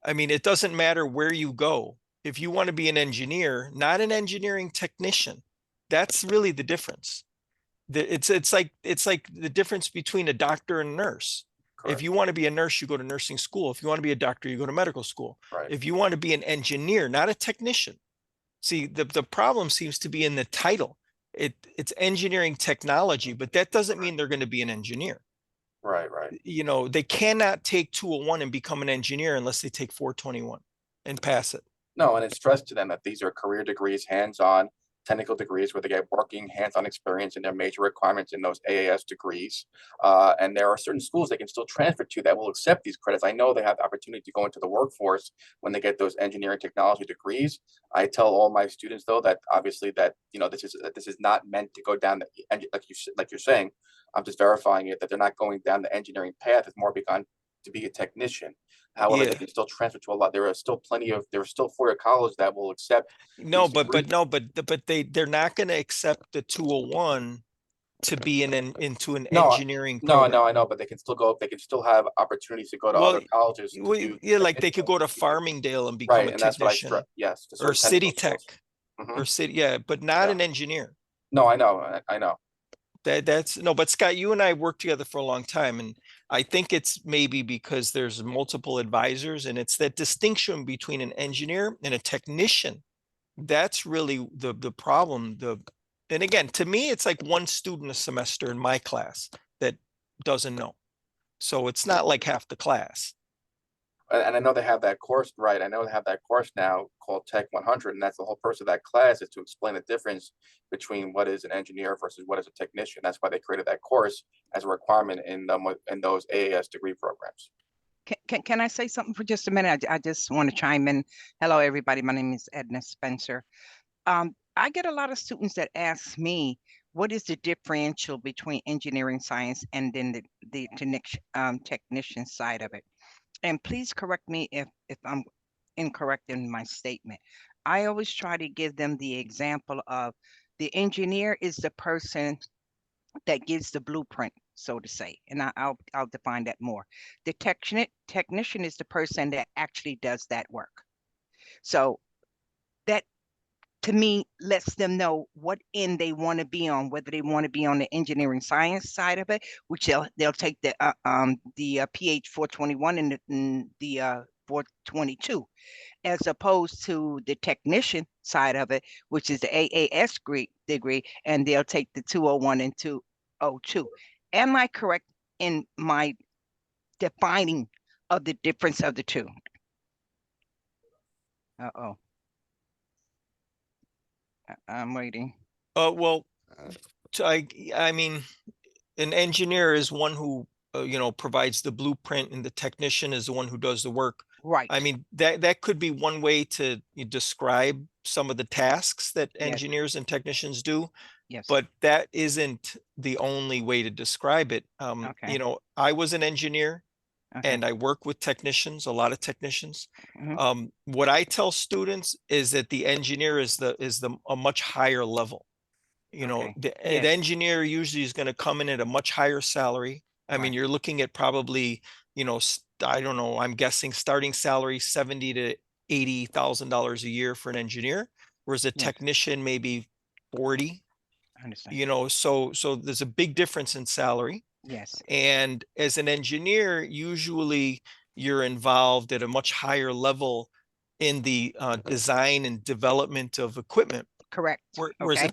N: I mean, it doesn't matter where you go. If you want to be an engineer, not an engineering technician, that's really the difference. It's like the difference between a doctor and a nurse.
I: Correct.
N: If you want to be a nurse, you go to nursing school. If you want to be a doctor, you go to medical school.
I: Right.
N: If you want to be an engineer, not a technician. See, the problem seems to be in the title. It's engineering technology, but that doesn't mean they're going to be an engineer.
I: Right, right.
N: You know, they cannot take 201 and become an engineer unless they take 421 and pass it.
I: No, and it's stressed to them that these are career degrees, hands-on technical degrees where they get working hands-on experience in their major requirements in those AAS degrees. And there are certain schools they can still transfer to that will accept these credits. I know they have the opportunity to go into the workforce when they get those engineering technology degrees. I tell all my students though that obviously that, you know, this is not meant to go down the, like you're saying, I'm just verifying it, that they're not going down the engineering path. It's more begun to be a technician. However,
N: Yeah.
I: they can still transfer to a lot. There are still 4-year college that will accept.
N: No,
I: these
N: but
I: degrees.
N: they're not going to accept the 201 to be into an
I: No,
N: engineering
I: No,
N: program.
I: no, I know, but they can still go. They can still have opportunities to go to
N: Well,
I: other colleges. To
N: Well,
I: do
N: yeah, like they could go to
I: technician.
N: Farmingdale and become
I: Right,
N: a
I: and that's what I
N: technician,
I: stress. Yes, to
N: or
I: certain
N: City
I: technical
N: Tech,
I: skills.
N: or City, yeah, but not
I: Yeah.
N: an engineer.
I: No, I know, I know.
N: That's no, but Scott, you and I worked together for a long time, and I think it's maybe because there's multiple advisors, and it's that distinction between an engineer and a technician. That's really the problem. And again, to me, it's like one student a semester in my class that doesn't know. So it's not like half the class.
I: And I know they have that course, right? I know they have that course now called Tech 100, and that's the whole purpose of that class is to explain the difference between what is an engineer versus what is a technician. That's why they created that course as a requirement in those AAS degree programs.
F: Can I say something for just a minute? I just want to chime in. Hello, everybody. My name is Edna Spencer. I get a lot of students that ask me, what is the differential between engineering science and then the technician side of it? And please correct me if I'm incorrect in my statement. I always try to give them the example of the engineer is the person that gives the blueprint, so to say, and I'll define that more. The technician is the person that actually does that work. So that, to me, lets them know what end they want to be on, whether they want to be on the engineering science side of it, which they'll take the PH 421 and the 422, as opposed to the technician side of it, which is the AAS degree, and they'll take the 201 and 202. Am I correct in my defining of the difference of the two? Uh-oh. I'm waiting.
N: Well, I mean, an engineer is one who, provides the blueprint, and the technician is the one who does the work.
F: Right.
N: I mean, that could be one way to describe some of the tasks that
F: Yes.
N: engineers and technicians do.
F: Yes.
N: But that isn't the only way to describe it.
F: Okay.
N: I was an engineer.
F: Okay.
N: And I work with technicians, a lot of technicians.
F: Mhm.
N: What I tell students is that the engineer is a much higher level.
F: Okay.
N: The
F: Yes.
N: engineer usually is going to come in at a much higher salary. I mean,
F: Right.
N: you're looking at probably, I don't know, I'm guessing starting salary $70,000 to $80,000 a year for an engineer, whereas a
F: Yes.
N: technician maybe 40.
F: I understand.
N: So there's a big difference in salary.
F: Yes.
N: And as an engineer, usually you're involved at a much higher level in the design and development of equipment.
F: Correct.
N: Whereas
F: Okay.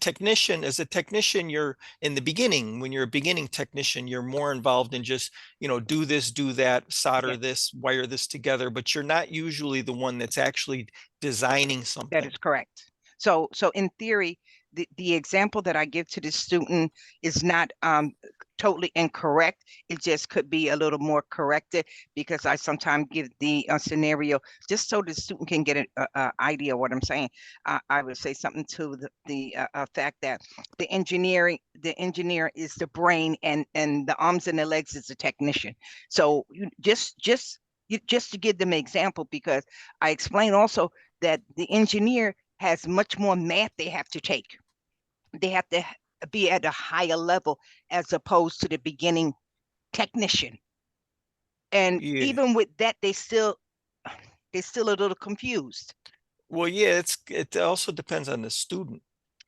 N: as a technician, you're in the beginning, when you're a beginning technician, you're more involved in just, do this, do that, solder
F: Yes.
N: this, wire this together, but you're not usually the one that's actually designing something.
F: That is correct. So in theory, the example that I give to the student is not totally incorrect. It just could be a little more corrected because I sometimes give the scenario just so the student can get a idea of what I'm saying. I would say something to the fact that the engineer is the brain, and the arms and the legs is the technician. So you just to give them an example, because I explain also that the engineer has much more math they have to take. They have to be at a higher level as opposed to the beginning technician. And
N: Yeah.
F: even with that, they're still a little confused.
N: Well, yeah, it also depends on the student.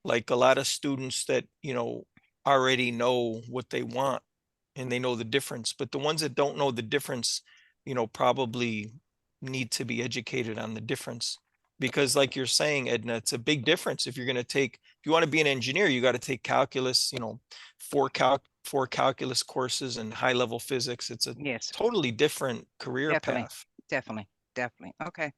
N: Like a lot of students that, you know, already know what they want and they know the difference, but the ones that don't know the difference, you know, probably need to be educated on the difference. Because like you're saying, Edna, it's a big difference. If you're going to take, if you want to be an engineer, you got to take calculus, you know, four calculus courses and high level physics. It's a
F: Yes,
N: totally different career
F: definitely,
N: path.
F: definitely. Okay.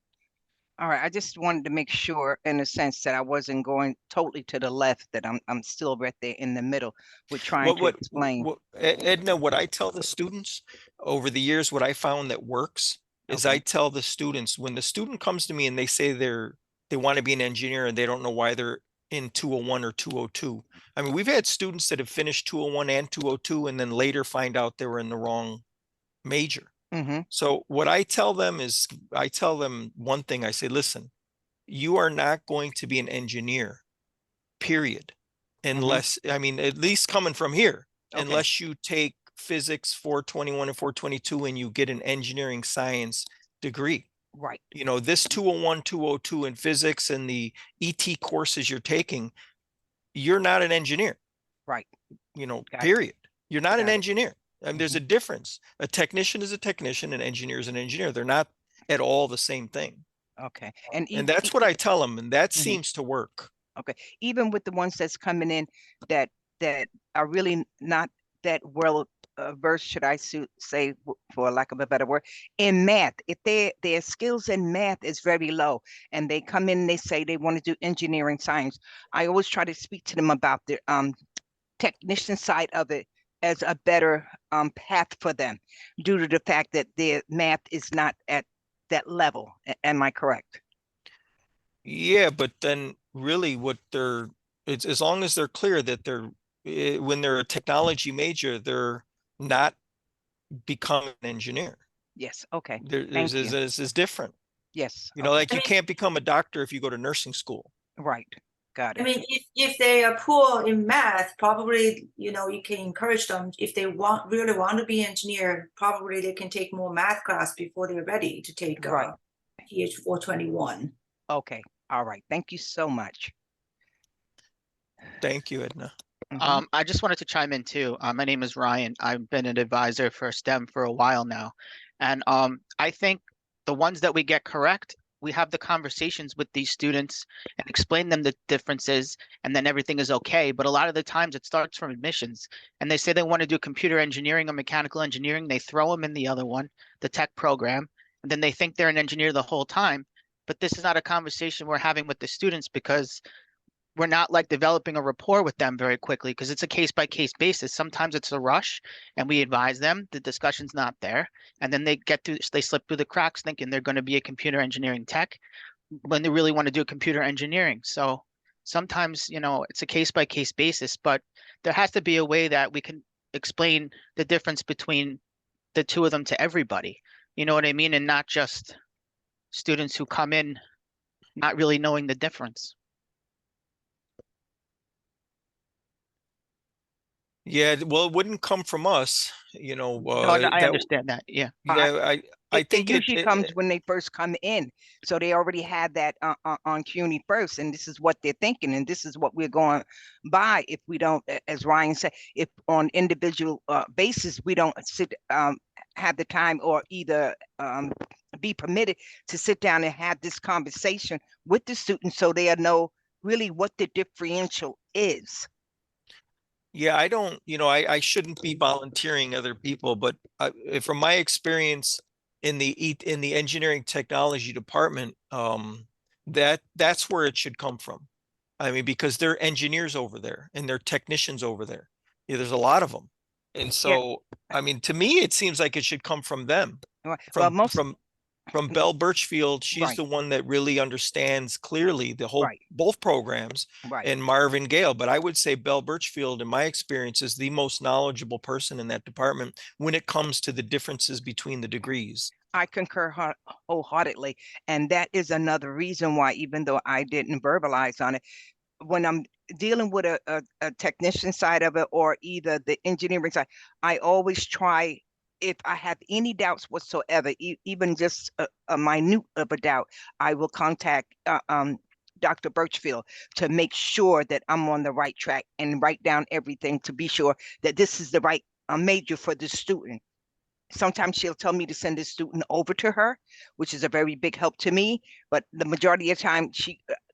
F: All right. I just wanted to make sure, in a sense, that I wasn't going totally to the left, that I'm still right there in the middle with trying to explain.
N: Edna, what I tell the students over the years, what I found that works is I tell the students, when the student comes to me and they say they want to be an engineer and they don't know why they're in 201 or 202. I mean, we've had students that have finished 201 and 202 and then later find out they were in the wrong major. So what I tell them is, I tell them one thing. I say, listen, you are not going to be an engineer, period. Unless, I mean, at least coming from here, unless you take physics 421 and 422 and you get an engineering science degree.
F: Right.
N: You know, this 201, 202 in physics and the ET courses you're taking, you're not an engineer.
F: Right.
N: You know, period. You're not an engineer. I mean, there's a difference. A technician is a technician, an engineer is an engineer. They're not at all the same thing.
F: Okay.
N: And that's what I tell them, and that seems to work.
F: Okay. Even with the ones that's coming in that are really not that well versed, should I say, for lack of a better word, in math, if their skills in math is very low and they come in and they say they want to do engineering science, I always try to speak to them about the technician side of it as a better path for them, due to the fact that their math is not at that level. Am I correct?
N: Yeah, but then really what it's as long as they're clear that when they're a technology major, they're not becoming an engineer.
F: Yes. Okay.
N: This is different.
F: Yes.
N: You know, like you can't become a doctor if you go to nursing school.
F: Right. Got it.
M: I mean, if they are poor in math, probably, you know, you can encourage them. If they really want to be an engineer, probably they can take more math class before they're ready to take PH 421.
F: Okay. All right. Thank you so much.
N: Thank you, Edna.
O: I just wanted to chime in too. My name is Ryan. I've been an advisor for STEM for a while now. And I think the ones that we get correct, we have the conversations with these students and explain them the differences, and then everything is okay. But a lot of the times it starts from admissions, and they say they want to do computer engineering or mechanical engineering. They throw them in the other one, the tech program, and then they think they're an engineer the whole time. But this is not a conversation we're having with the students, because we're not like developing a rapport with them very quickly, because it's a case by case basis. Sometimes it's a rush and we advise them the discussion's not there. And then they slip through the cracks thinking they're going to be a computer engineering tech when they really want to do computer engineering. So sometimes, you know, it's a case by case basis, but there has to be a way that we can explain the difference between the two of them to everybody. You know what I mean? And not just students who come in not really knowing the difference.
N: Yeah, well, it wouldn't come from us, you know.
O: No, I understand that. Yeah.
N: Yeah, I think
F: it usually comes when they first come in, so they already had that on CUNY first, and this is what they're thinking, and this is what we're going by. If we don't, as Ryan said, if on individual basis we don't have the time or either be permitted to sit down and have this conversation with the students, so they know really what the differential is.
N: Yeah, I don't, you know, I shouldn't be volunteering other people, but from my experience in the engineering technology department, that's where it should come from. I mean, because they're engineers over there and they're technicians over there. Yeah, there's a lot of them. And so, I mean, to me, it seems like it should come from them.
F: Well,
N: From
F: most,
N: Belle Birchfield, she's
F: Right.
N: the one that really understands clearly the whole
F: Right.
N: both programs,
F: Right.
N: and Marvin Gale. But I would say Belle Birchfield, in my experience, is the most knowledgeable person in that department when it comes to the differences between the degrees.
F: I concur wholeheartedly. And that is another reason why, even though I didn't verbalize on it, when I'm dealing with a technician side of it or either the engineering side, I always try, if I have any doubts whatsoever, even just a minute of a doubt, I will contact Dr. Birchfield to make sure that I'm on the right track and write down everything to be sure that this is the right major for the student. Sometimes she'll tell me to send the student over to her, which is a very big help to me. But the majority of the time,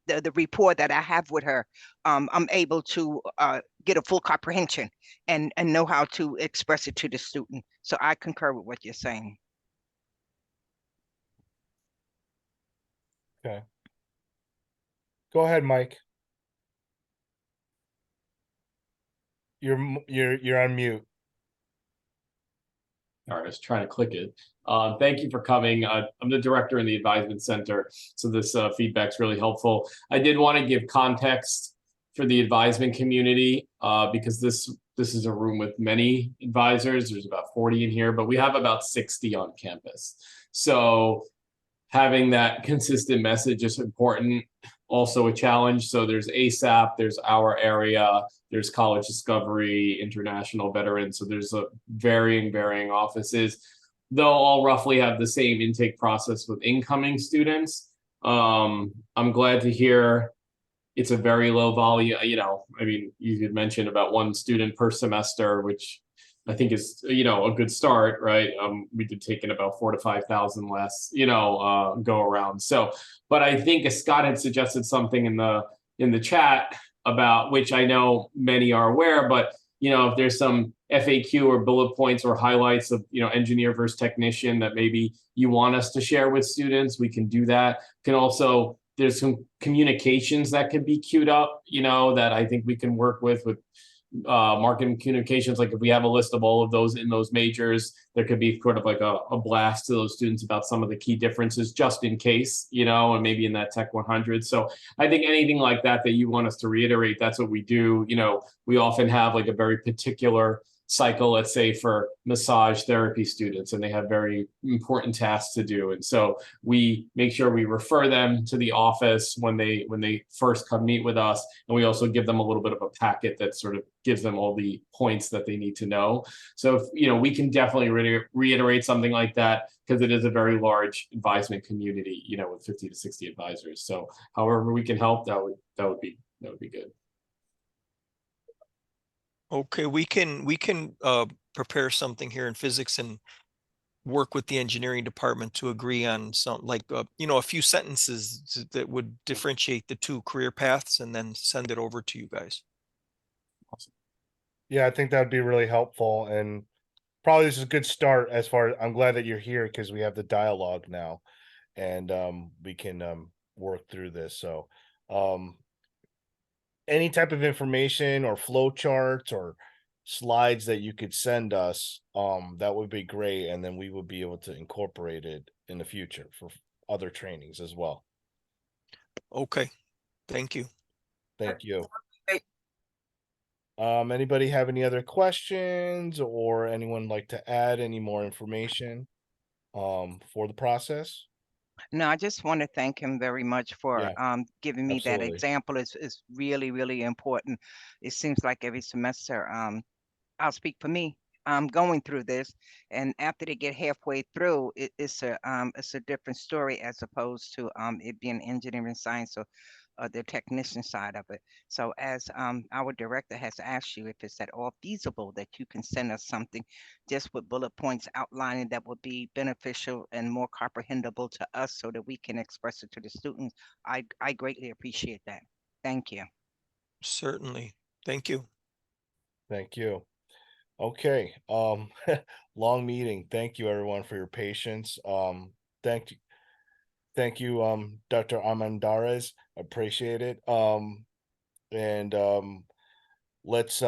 F: the rapport that I have with her, I'm able to get a full comprehension and know how to express it to the student. So I concur with what you're saying.
A: Okay. Go ahead, Mike. You're on mute.
P: All right, I was trying to click it. Thank you for coming. I'm the director in the advisement center, so this feedback's really helpful. I did want to give context for the advisement community because this is a room with many advisors. There's about 40 in here, but we have about 60 on campus. So having that consistent message is important. Also a challenge. So there's ASAP, there's our area, there's College Discovery, International Veterans. So there's a varying offices. They'll all roughly have the same intake process with incoming students. I'm glad to hear it's a very low volume. You know, I mean, you could mention about one student per semester, which I think is, you know, a good start, right? We've been taking about 4,000 to 5,000 less, you know, go around. So, but I think Scott had suggested something in the chat about, which I know many are aware, but you know, if there's some FAQ or bullet points or highlights of, you know, engineer versus technician that maybe you want us to share with students, we can do that. Can also, there's some communications that can be queued up, you know, that I think we can work with marketing communications. Like if we have a list of all of those in those majors, there could be sort of like a blast to those students about some of the key differences just in case, you know, and maybe in that Tech 100. So I think anything like that you want us to reiterate, that's what we do. You know, we often have like a very particular cycle, let's say for massage therapy students, and they have very important tasks to do. And so we make sure we refer them to the office when they first come meet with us. And we also give them a little bit of a packet that sort of gives them all the points that they need to know. So, if, you know, we can definitely reiterate something like that because it is a very large advisement community, you know, with 50 to 60 advisors. So however we can help, that would be good.
N: Okay, we can prepare something here in physics and work with the engineering department to agree on some, like, you know, a few sentences that would differentiate the two career paths and then send it over to you guys.
P: Awesome.
A: Yeah, I think that would be really helpful, and probably this is a good start as far as I'm glad that you're here because we have the dialogue now, and we can work through this. So any type of information or flow charts or slides that you could send us, that would be great, and then we would be able to incorporate it in the future for other trainings as well.
N: Okay, thank you.
A: Thank you. Anybody have any other questions, or anyone like to add any more information for the process?
F: No, I just want to thank him very much for
A: Yeah,
F: giving me that
A: absolutely.
F: example. Is really, really important. It seems like every semester, I'll speak for me. I'm going through this, and after they get halfway through, it's a different story as opposed to it being engineering science or the technician side of it. So as our director has asked you if it's at all feasible that you can send us something just with bullet points outlining that would be beneficial and more comprehensible to us so that we can express it to the students, I greatly appreciate that. Thank you.
N: Certainly. Thank you.
A: Thank you. Okay, long meeting. Thank you everyone for your patience. Thank you, Dr. Armendariz. Appreciate it. And let's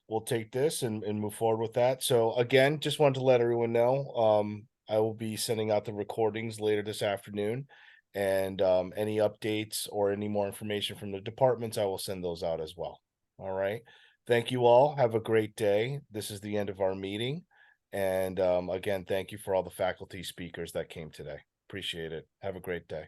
A: we'll take this and move forward with that. So again, just wanted to let everyone know, I will be sending out the recordings later this afternoon. And any updates or any more information from the departments, I will send those out as well. All right. Thank you all. Have a great day. This is the end of our meeting. And again, thank you for all the faculty speakers that came today. Appreciate it. Have a great day.